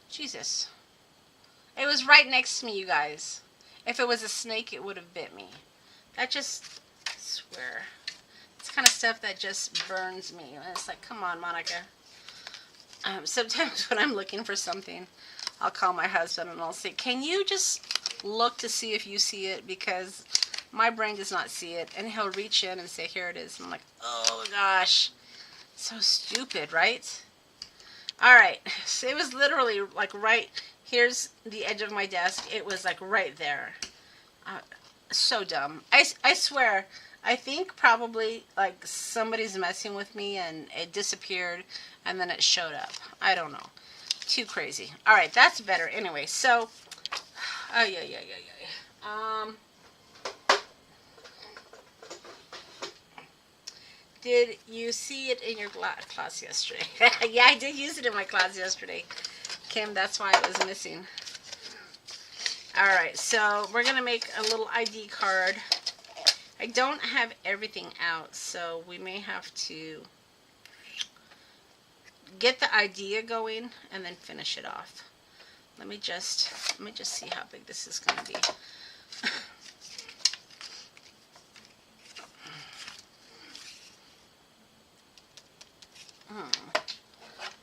Jesus. It was right next to me, you guys. If it was a snake, it would have bit me. That just, I swear. It's kind of stuff that just burns me. And it's like, come on, Monica. Sometimes when I'm looking for something, I'll call my husband and I'll say, can you just look to see if you see it? Because my brain does not see it. And he'll reach in and say, here it is. And I'm like, oh, gosh. So stupid, right? Alright, so it was literally like right, here's the edge of my desk, it was like right there. So dumb. I swear, I think probably like somebody's messing with me and it disappeared and then it showed up. I don't know. Too crazy. Alright, that's better. Anyway, so, oh yeah. Did you see it in your class yesterday? Yeah, I did use it in my class yesterday. Kim, that's why it was missing. Alright, so we're going to make a little ID card. I don't have everything out, so we may have to get the idea going and then finish it off. Let me just see how big this is going to be.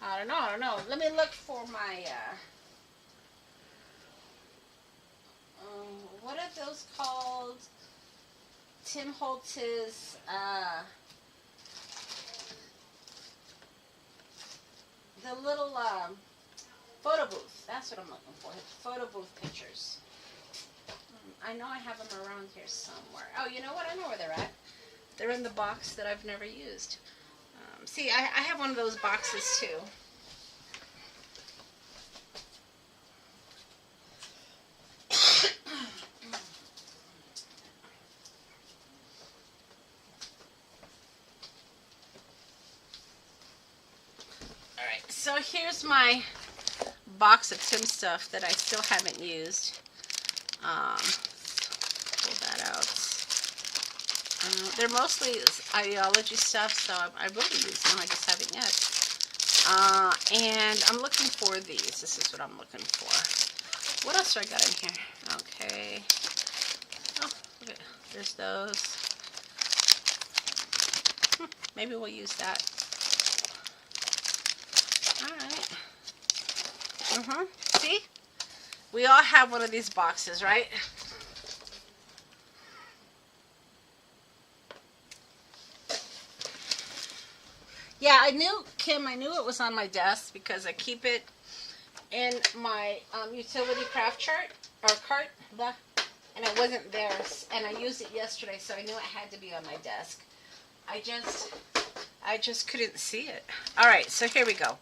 I don't know. Let me look for my, what are those called? Tim Holtz's, the little, photo booth. That's what I'm looking for. Photo booth pictures. I know I have them around here somewhere. Oh, you know what? I know where they're at. They're in the box that I've never used. See, I have one of those boxes too. Alright, so here's my box of Tim stuff that I still haven't used. Pull that out. They're mostly ideology stuff, so I will be using them. I just haven't yet. And I'm looking for these. This is what I'm looking for. What else do I got in here? Okay. Oh, look at, there's those. Maybe we'll use that. Alright. See? We all have one of these boxes, right? Yeah, I knew, Kim, I knew it was on my desk because I keep it in my utility craft chart, or cart, and it wasn't there, and I used it yesterday, so I knew it had to be on my desk. I just couldn't see it. Alright, so here we go.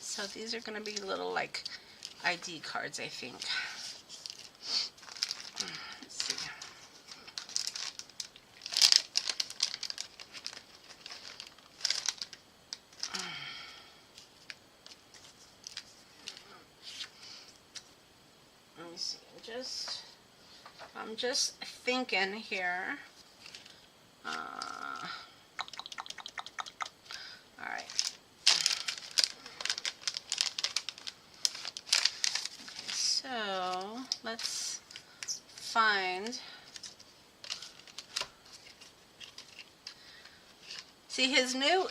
So these are going to be little, like, ID cards, I think. Let's see. see. I'm just thinking here. All right. Okay, so let's find. See, his new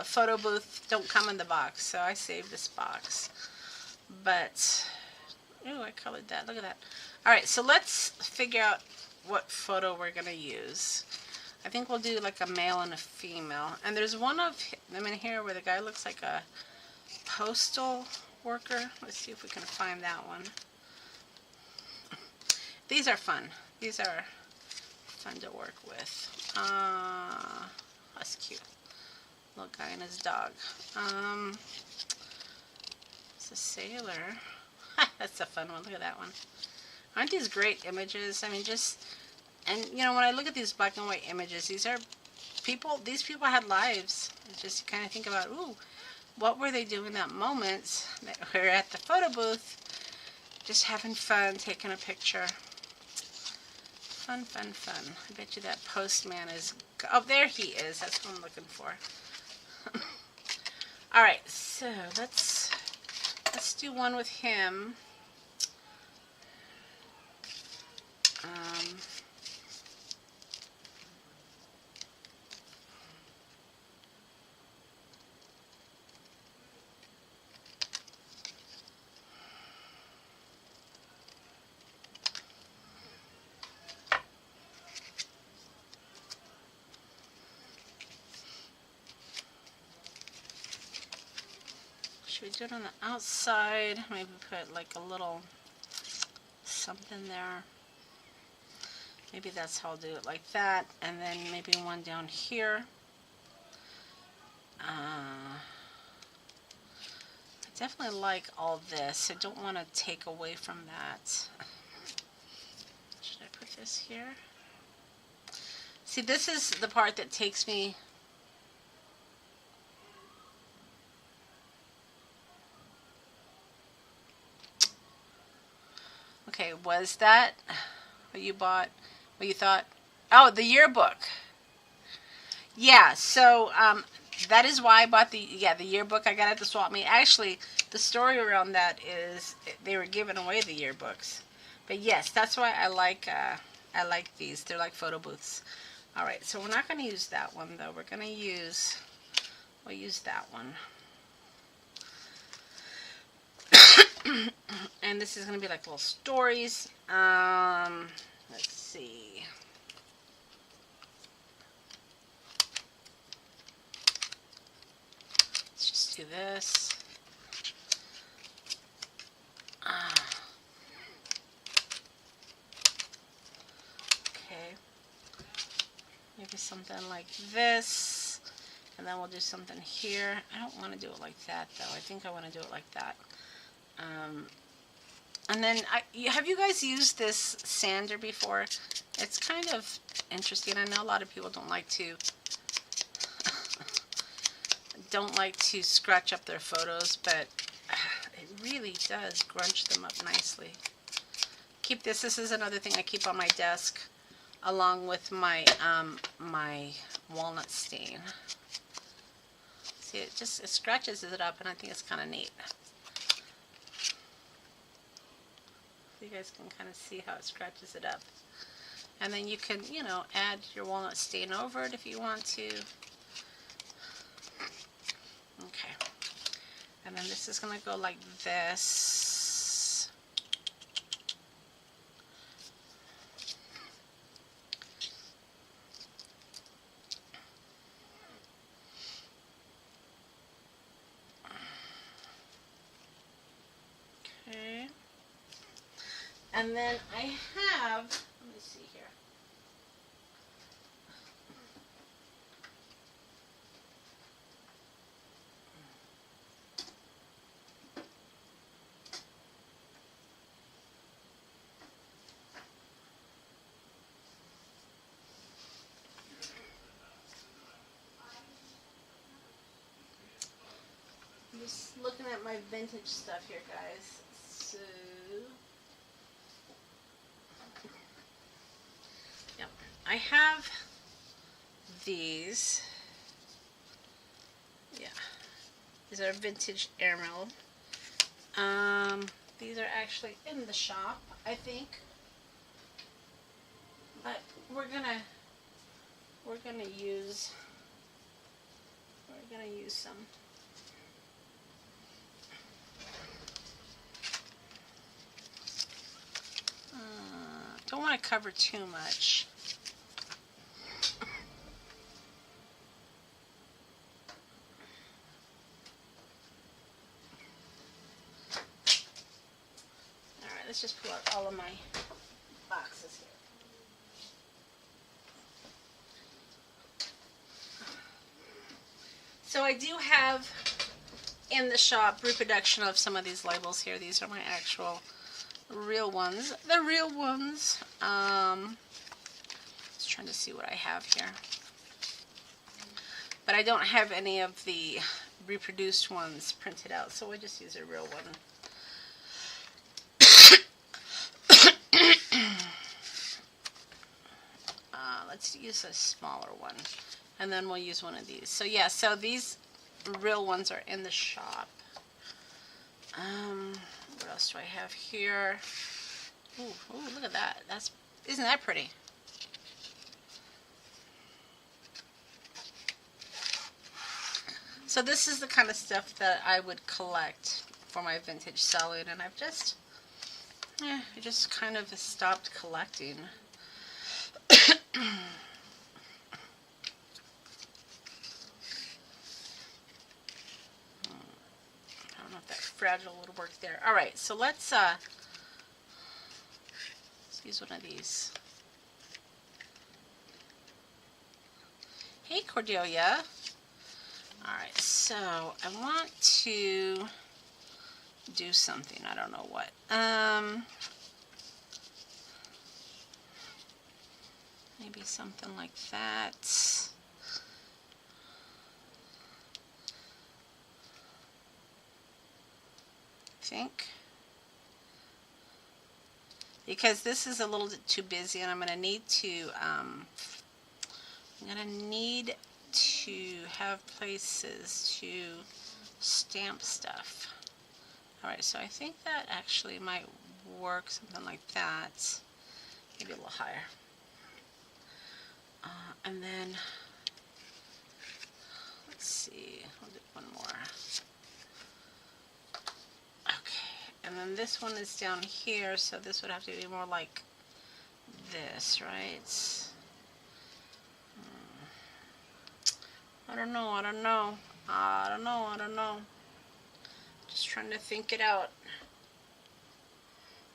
photo booth don't come in the box, so I saved this box. But, ooh, I colored that. Look at that. All right, so let's figure out what photo we're going to use. I think we'll do like a male and a female. And there's one of them in here where the guy looks like a postal worker. Let's see if we can find that one. These are fun. These are fun to work with. That's cute. Little guy and his dog. It's a sailor. That's a fun one. Look at that one. Aren't these great images? I mean, and you know, when I look at these black and white images, these people had lives. It's just, you kind of think about, ooh, what were they doing that moment? They were at the photo booth, just having fun, taking a picture. Fun, fun, fun. I bet you that postman is... Oh, there he is. That's what I'm looking for. All right, so let's do one with him. Should we do it on the outside? Maybe put like a little something there. Maybe that's how I'll do it, like that. And then maybe one down here. I definitely like all this. I don't want to take away from that. Should I put this here? See, this is the part that takes me... Okay, was that what you bought? What you thought? Oh, the yearbook. Yeah, so that is why I bought the yearbook I got at the swap meet. Actually, the story around that is they were giving away the yearbooks. But yes, that's why I like these. They're like photo booths. All right, so we're not going to use that one though. We're going to use that one. And this is going to be like little stories. Let's see. Let's just do this. Okay. Maybe something like this. And then we'll do something here. I don't want to do it like that though. I think I want to do it like that. And then, have you guys used this sander before? It's kind of interesting. I know a lot of people don't like to scratch up their photos, but it really does grunge them up nicely. Keep this. This is another thing I keep on my desk, along with my my walnut stain. See, it scratches it up, and I think it's kind of neat. You guys can kind of see how it scratches it up. And then you can, you know, add your walnut stain over it if you want to. Okay. And then this is going to go like this. Okay. And then I have, let me see here. I'm just looking at my vintage stuff here, guys. So I have these. Yeah, these are vintage airmail. These are actually in the shop, I think. But we're gonna use some. Don't want to cover too much. Alright, let's just pull out all of my boxes here. So I do have in the shop reproduction of some of these labels here. These are my actual real ones. The real ones. Just trying to see what I have here. But I don't have any of the reproduced ones printed out, so we'll just use a real one. Let's use a smaller one, and then we'll use one of these. So yeah, so these real ones are in the shop. What else do I have here? Ooh, look at that. Isn't that pretty? So this is the kind of stuff that I would collect for my vintage selling, and I just kind of stopped collecting. I don't know if that fragile would work there. All right, so let's use one of these. Hey, Cordelia. All right, so I want to do something. I don't know what. Maybe something like that. I think. Because this is a little bit too busy, and I'm going to need to have places to stamp stuff. Alright, so I think that actually might work, something like that. Maybe a little higher. And then, let's see, I'll do one more. Okay, and then this one is down here, so this would have to be more like this, right? I don't know. Just trying to think it out.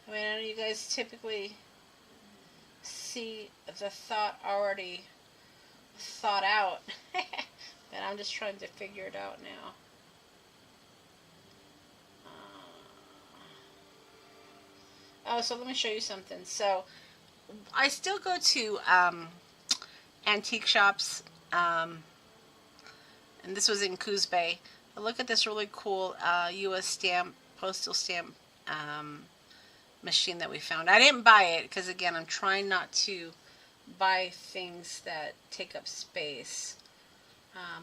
I mean, I know you guys typically see the thought already thought out, but I'm just trying to figure it out now. Oh, so let me show you something. So I still go to antique shops, and this was in Coos Bay. But look at this really cool U.S. postal stamp machine that we found. I didn't buy it because, again, I'm trying not to buy things that take up space.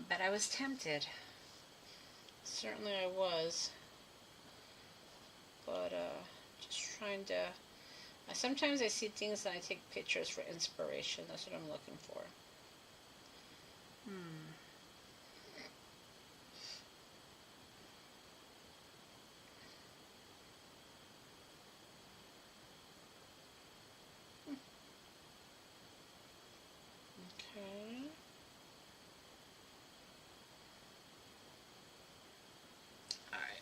But I was tempted. Certainly I was. But just trying to... sometimes I see things and I take pictures for inspiration. That's what I'm looking for. Okay. All right.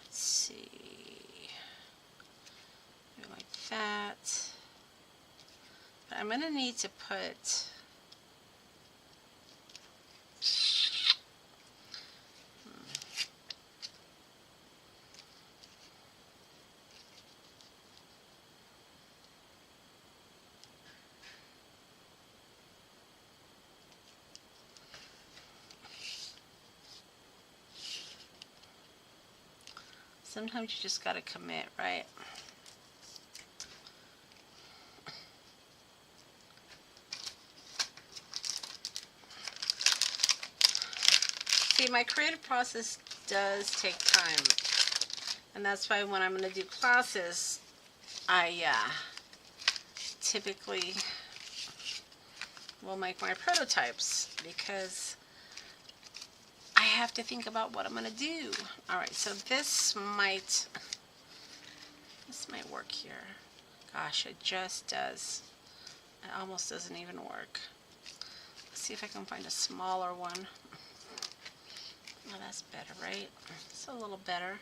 Let's see. Maybe like that. But I'm going to need to put... Sometimes you just gotta commit, right? See, my creative process does take time. And that's why when I'm going to do classes, I typically will make my prototypes because I have to think about what I'm going to do. Alright, so this might work here. Gosh, it just does. It almost doesn't even work. Let's see if I can find a smaller one. Oh, that's better, right? It's a little better.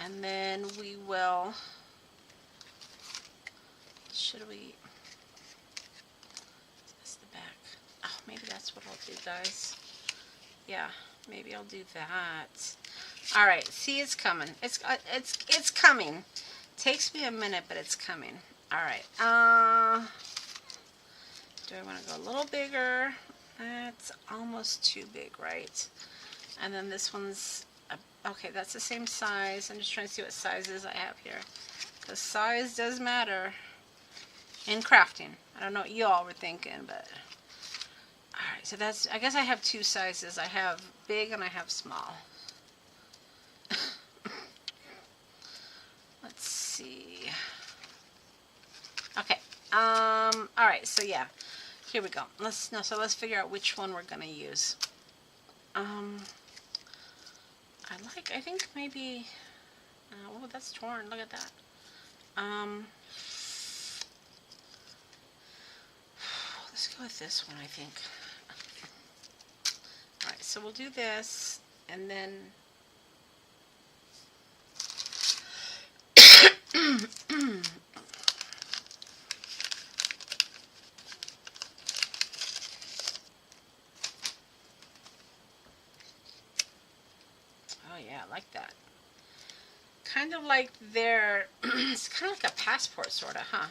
And then we will, should we, that's the back. Oh, maybe that's what I'll do, guys. Yeah, maybe I'll do that. All right, see, it's coming. It's coming. Takes me a minute, but it's coming. All right. Do I want to go a little bigger? That's almost too big, right? And then this one's, okay, that's the same size. I'm just trying to see what sizes I have here, because size does matter in crafting. I don't know what you all were thinking, but all right. So that's, I guess I have two sizes. I have big and I have small. Let's see. Okay. All right. So yeah, here we go. So let's figure out which one we're gonna use. I think maybe, oh, that's torn. Look at that. Let's go with this one, I think. All right. So we'll do this, and then. Oh yeah, I like that. Kind of like their, it's kind of like a passport, sort of, huh?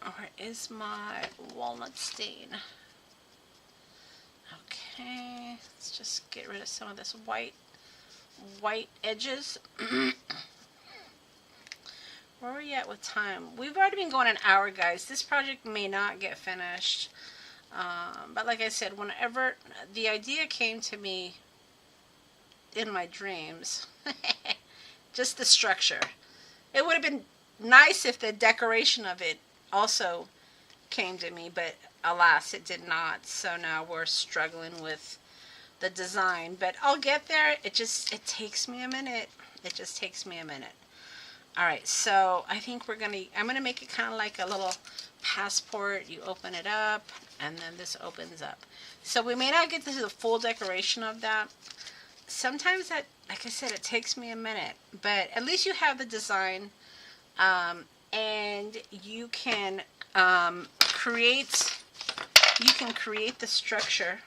Where is my walnut stain? Okay, let's just get rid of some of this white edges. Where are we at with time? We've already been going an hour, guys. This project may not get finished. But like I said, whenever the idea came to me in my dreams, just the structure. It would have been nice if the decoration of it also came to me, but alas, it did not. So now we're struggling with the design, but I'll get there. It takes me a minute. It just takes me a minute. All right, so I think I'm gonna make it kind of like a little passport. You open it up, and then this opens up. So we may not get to the full decoration of that. Sometimes that, like I said, it takes me a minute, but at least you have the design, and you can create the structure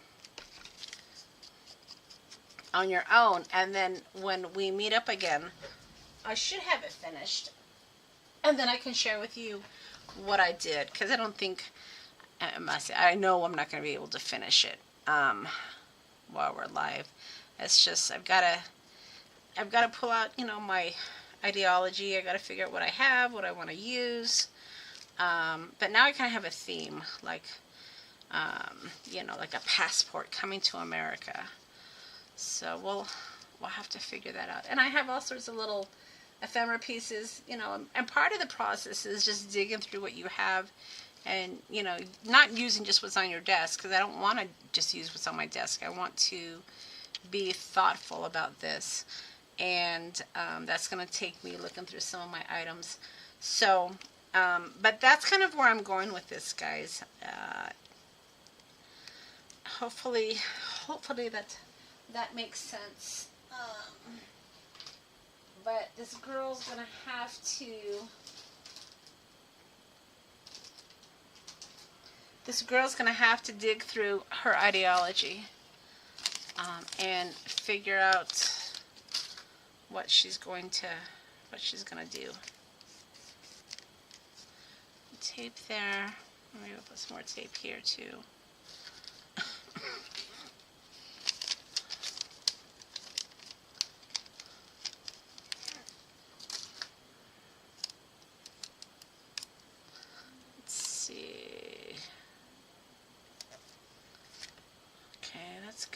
on your own. And then when we meet up again, I should have it finished, and then I can share with you what I did, because I don't think, I know I'm not going to be able to finish it while we're live. It's just I've got to pull out, my ideology. I got to figure out what I have, what I want to use. But now I kind of have a theme, like like a passport coming to America. So we'll have to figure that out. And I have all sorts of little ephemera pieces, and part of the process is just digging through what you have, and not using just what's on your desk, because I don't want to just use what's on my desk. I want to be thoughtful about this, and that's going to take me looking through some of my items. So but that's kind of where I'm going with this, guys. Hopefully that makes sense. But this girl's gonna have to dig through her ideology and figure out what she's gonna do. Tape there. Maybe we'll put some more tape here too.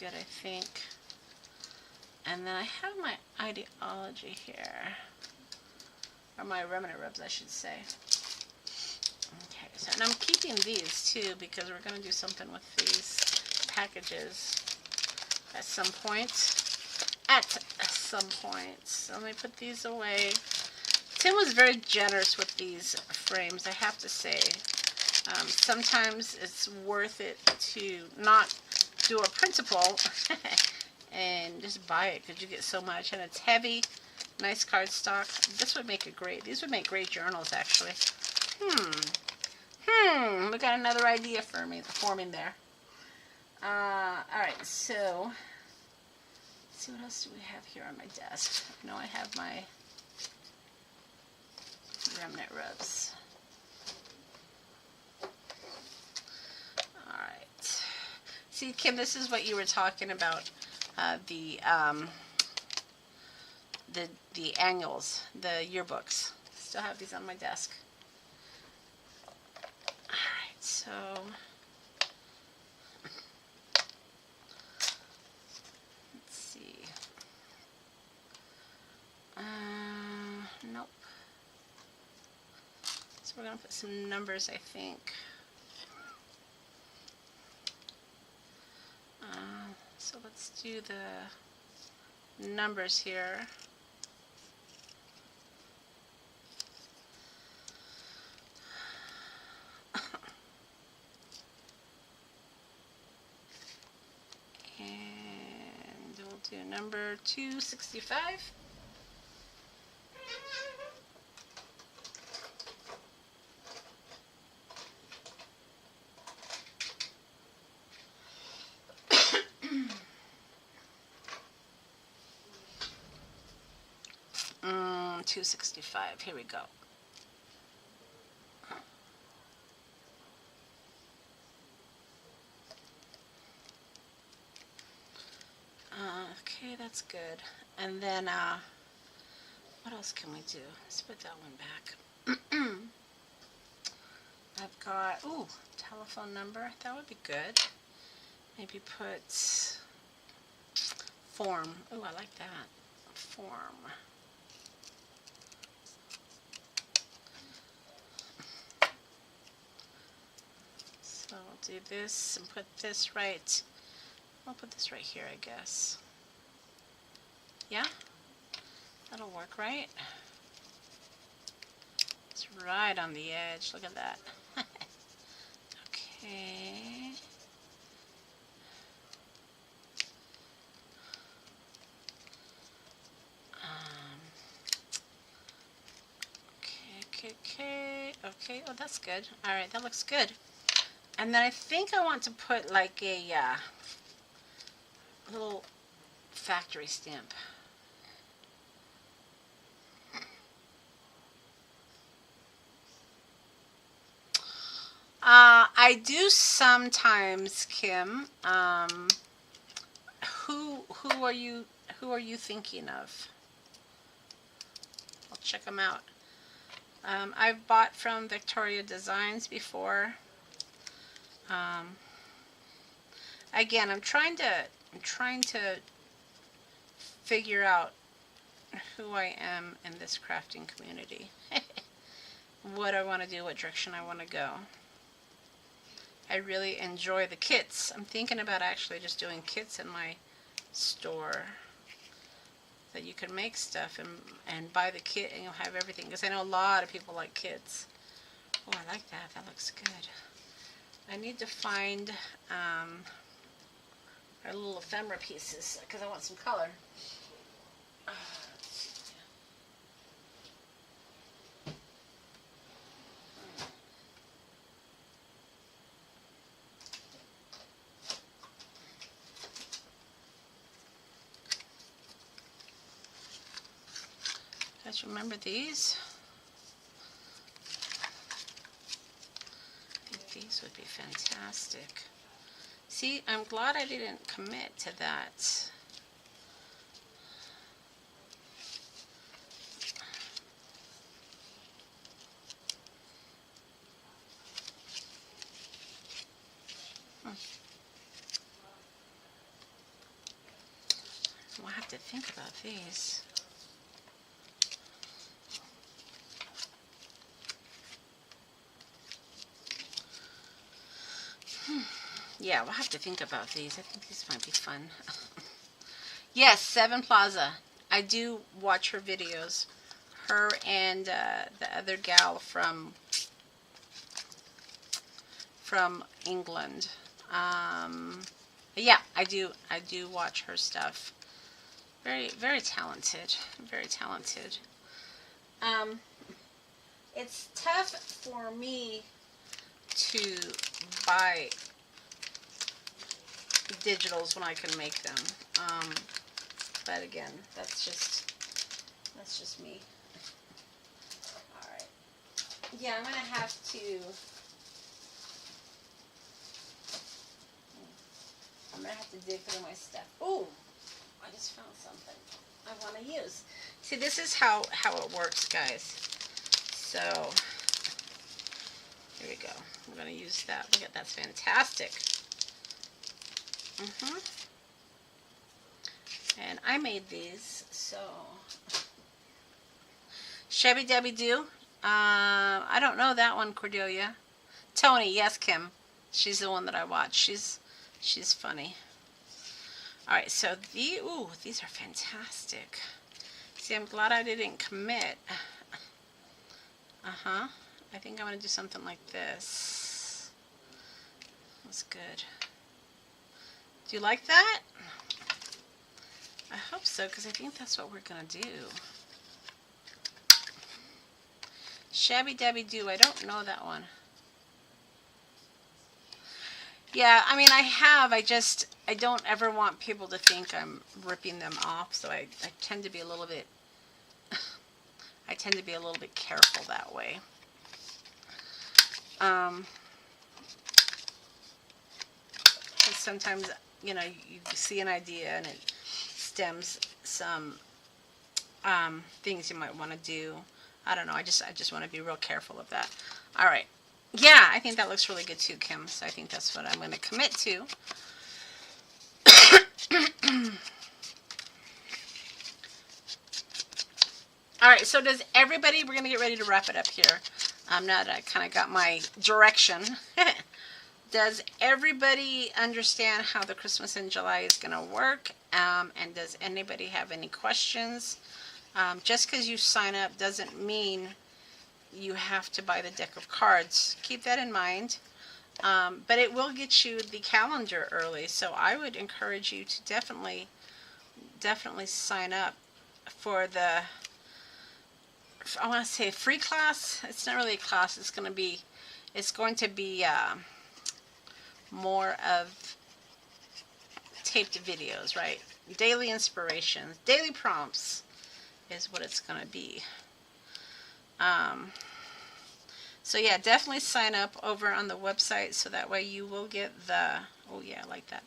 good, I think. And then I have my ideology here. Or my remnant rubs, I should say. Okay, so and I'm keeping these too because we're going to do something with these packages at some point. So let me put these away. Tim was very generous with these frames, I have to say. Sometimes it's worth it to not do a principal and just buy it because you get so much, and it's heavy, nice cardstock. This would make these would make great journals, actually. We got another idea forming there. Alright, so let's see, what else do we have here on my desk? No, I have my remnant rubs. Alright. See, Kim, this is what you were talking about, the annuals, the yearbooks. Still have these on my desk. Alright, so let's see. Nope. So we're going to put some numbers, I think. So let's do the numbers here. And we'll do number 265. Mm, 265. Here we go. Okay, that's good. And then, what else can we do? Let's put that one back. I've got, ooh, telephone number. That would be good. Maybe put form. Ooh, I like that. Form. So I'll do this and put this right. I'll put this right here, I guess. Yeah? That'll work, right? It's right on the edge. Look at that. Okay. Okay. Oh, that's good. All right, that looks good. And then I think I want to put like a little factory stamp. I do sometimes, Kim. Who are you thinking of? I'll check them out. I've bought from Victoria Designs before. Again, I'm trying to figure out who I am in this crafting community. What I want to do, what direction I want to go. I really enjoy the kits. I'm thinking about actually just doing kits in my store that you can make stuff and buy the kit and you'll have everything, because I know a lot of people like kits. Oh, I like that. That looks good. I need to find our little ephemera pieces because I want some color. Guys, remember these? I think these would be fantastic. See, I'm glad I didn't commit to that. We'll have to think about these. Yeah, we'll have to think about these. I think these might be fun. Yes, Seven Plaza. I do watch her videos. Her and the other gal from England. Yeah, I do watch her stuff. Very, very talented. Very talented. It's tough for me to buy digitals when I can make them. But again, that's just me. All right. Yeah, I'm gonna have to. I'm gonna have to dig through my stuff. Oh, I just found something I want to use. See, this is how it works, guys. So here we go. We're gonna use that. Look at that's fantastic. And I made these, so Shabby Dabby Doo. I don't know that one, Cordelia. Tony, yes, Kim. She's the one that I watch. She's funny. All right, so these are fantastic. See, I'm glad I didn't commit. I think I'm gonna do something like this. That's good. Do you like that? I hope so, because I think that's what we're going to do. Shabby Dabby Doo. I don't know that one. Yeah, I mean, I have. I don't ever want people to think I'm ripping them off, so I tend to be a little bit... I tend to be a little bit careful that way. Because sometimes, you know, you see an idea and it stems some things you might want to do. I don't know. I just want to be real careful of that. All right. Yeah, I think that looks really good too, Kim. So I think that's what I'm going to commit to. All right. So does everybody? We're going to get ready to wrap it up here. Now that I kind of got my direction. Does everybody understand how the Christmas in July is going to work? And does anybody have any questions? Just because you sign up doesn't mean you have to buy the deck of cards. Keep that in mind. But it will get you the calendar early. So I would encourage you to definitely sign up for the, I want to say, free class. It's not really a class. It's going to be more of taped videos, right? Daily inspirations, daily prompts is what it's going to be. So yeah, definitely sign up over on the website so that way you will get the, oh yeah, I like that.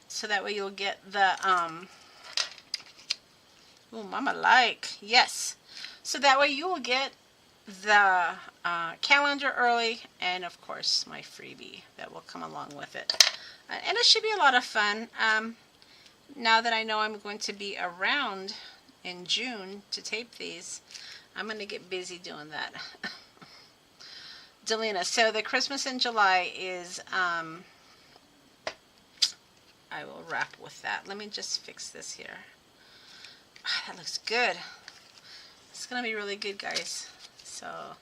So that way you'll get the, oh, mama like, yes. So that way you will get the calendar early, and of course my freebie that will come along with it. And it should be a lot of fun. Now that I know I'm going to be around in June to tape these, I'm going to get busy doing that. Delina, so the Christmas in July is, I will wrap with that. Let me just fix this here. That looks good. It's going to be really good, guys. So,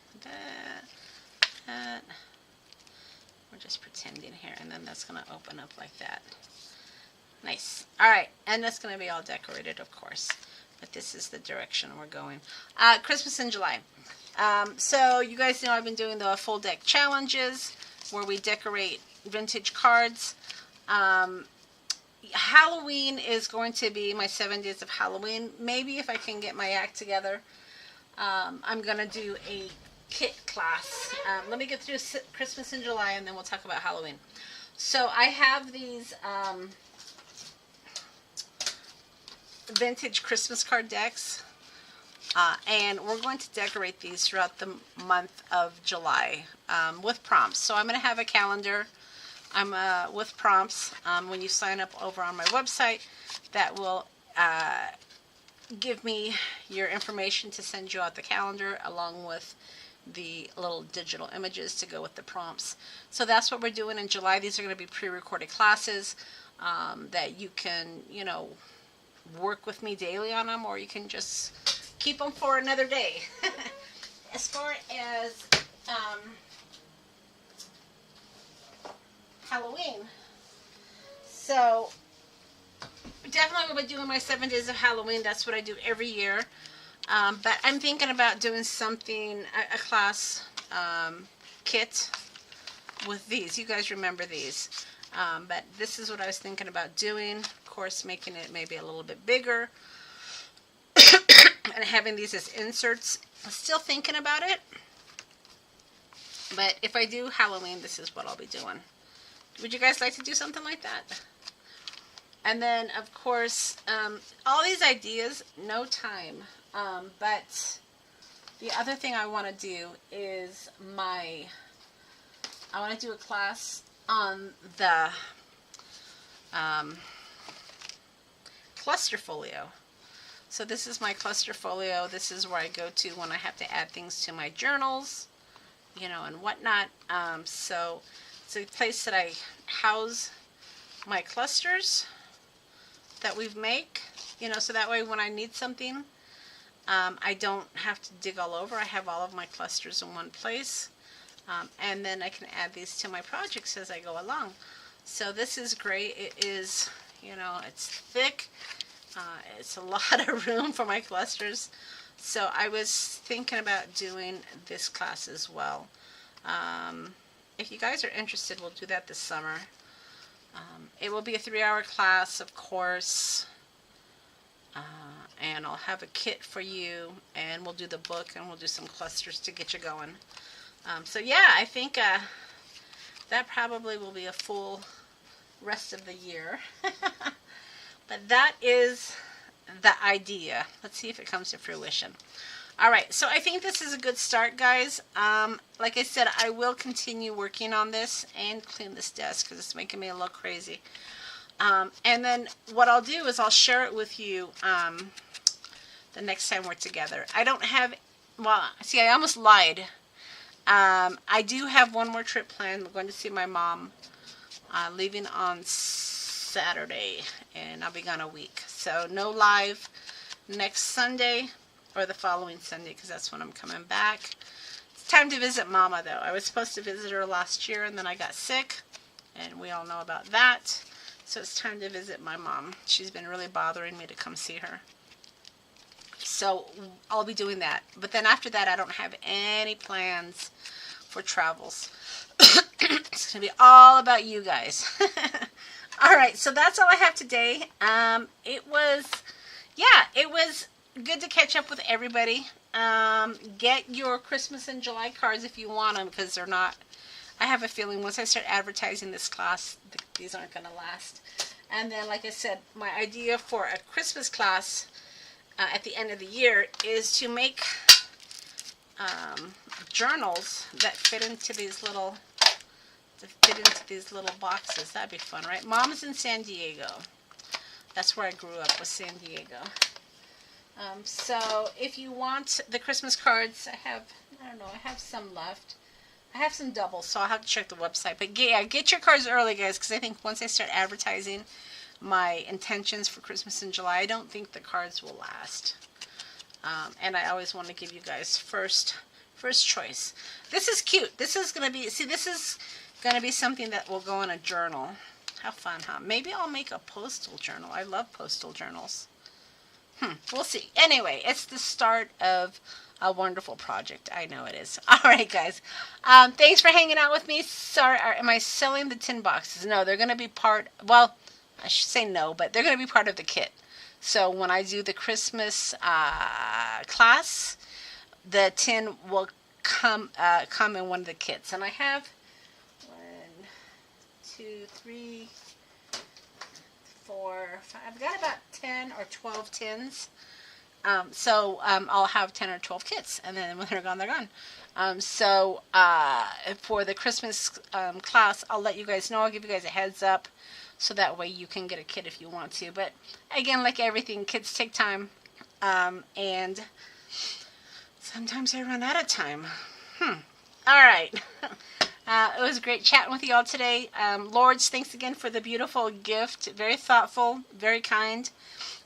that, we're just pretending here, and then that's going to open up like that. Nice. All right, and that's going to be all decorated, of course. But this is the direction we're going. Christmas in July. So you guys know I've been doing the full deck challenges where we decorate vintage cards. Halloween is going to be my 7 days of Halloween. Maybe if I can get my act together, I'm going to do a kit class. Let me get through Christmas in July and then we'll talk about Halloween. So I have these vintage Christmas card decks. And we're going to decorate these throughout the month of July with prompts. So I'm going to have a calendar with prompts when you sign up over on my website that will give me your information to send you out the calendar along with the little digital images to go with the prompts. So that's what we're doing in July. These are going to be pre-recorded classes that you can, work with me daily on them, or you can just keep them for another day. As far as Halloween, so definitely will be doing my 7 days of Halloween. That's what I do every year. But I'm thinking about doing something, a class kit with these. You guys remember these. But this is what I was thinking about doing. Of course, making it maybe a little bit bigger. And having these as inserts. I'm still thinking about it. But if I do Halloween, this is what I'll be doing. Would you guys like to do something like that? And then, of course, all these ideas, no time. But the other thing I want to do is I want to do a class on the cluster folio. So this is my cluster folio. This is where I go to when I have to add things to my journals, and whatnot. So it's a place that I house my clusters that we make, so that way when I need something, I don't have to dig all over. I have all of my clusters in one place. And then I can add these to my projects as I go along. So this is great. It is, it's thick. It's a lot of room for my clusters. So I was thinking about doing this class as well. If you guys are interested, we'll do that this summer. It will be a 3-hour class, of course. And I'll have a kit for you, and we'll do the book, and we'll do some clusters to get you going. So yeah, I think that probably will be a full rest of the year. But that is the idea. Let's see if it comes to fruition. Alright, so I think this is a good start, guys. Like I said, I will continue working on this and clean this desk because it's making me a little crazy. And then what I'll do is I'll share it with you the next time we're together. I don't have, well, see, I almost lied. I do have one more trip planned. We're going to see my mom, leaving on Saturday, and I'll be gone a week. So no live next Sunday or the following Sunday, because that's when I'm coming back. It's time to visit Mama, though. I was supposed to visit her last year, and then I got sick, and we all know about that. So it's time to visit my mom. She's been really bothering me to come see her. So I'll be doing that. But then after that, I don't have any plans for travels. It's going to be all about you guys. Alright, so that's all I have today. It was good to catch up with everybody. Get your Christmas in July cards if you want them, because they're not, I have a feeling once I start advertising this class, these aren't going to last. And then, like I said, my idea for a Christmas class at the end of the year is to make journals that fit into these little boxes. That'd be fun, right? Mom's in San Diego. That's where I grew up, was San Diego. So if you want the Christmas cards, I have some left. I have some doubles, so I'll have to check the website. But yeah, get your cards early, guys, because I think once I start advertising my intentions for Christmas in July, I don't think the cards will last. And I always want to give you guys first choice. This is cute. This is going to be, this is going to be something that will go in a journal. How fun, huh? Maybe I'll make a postal journal. I love postal journals. We'll see. Anyway, it's the start of a wonderful project. I know it is. All right, guys. Thanks for hanging out with me. Sorry, am I selling the tin boxes? No, they're going to be part, well, I should say no, but they're going to be part of the kit. So when I do the Christmas class, the tin will come in one of the kits. And I have 1, 2, 3, 4, 5. I've got about 10 or 12 tins. So I'll have 10 or 12 kits, and then when they're gone, they're gone. For the Christmas class, I'll let you guys know. I'll give you guys a heads up so that way you can get a kit if you want to. But again, like everything, kids take time, and sometimes I run out of time. All right. It was great chatting with you all today. Lords, thanks again for the beautiful gift. Very thoughtful, very kind.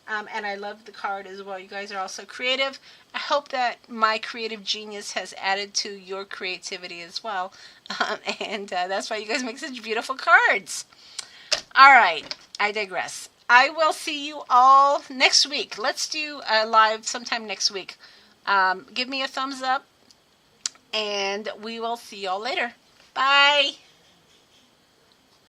And I love the card as well. You guys are all so creative. I hope that my creative genius has added to your creativity as well. And that's why you guys make such beautiful cards. All right, I digress. I will see you all next week. Let's do a live sometime next week. Give me a thumbs up, and we will see you all later. Bye.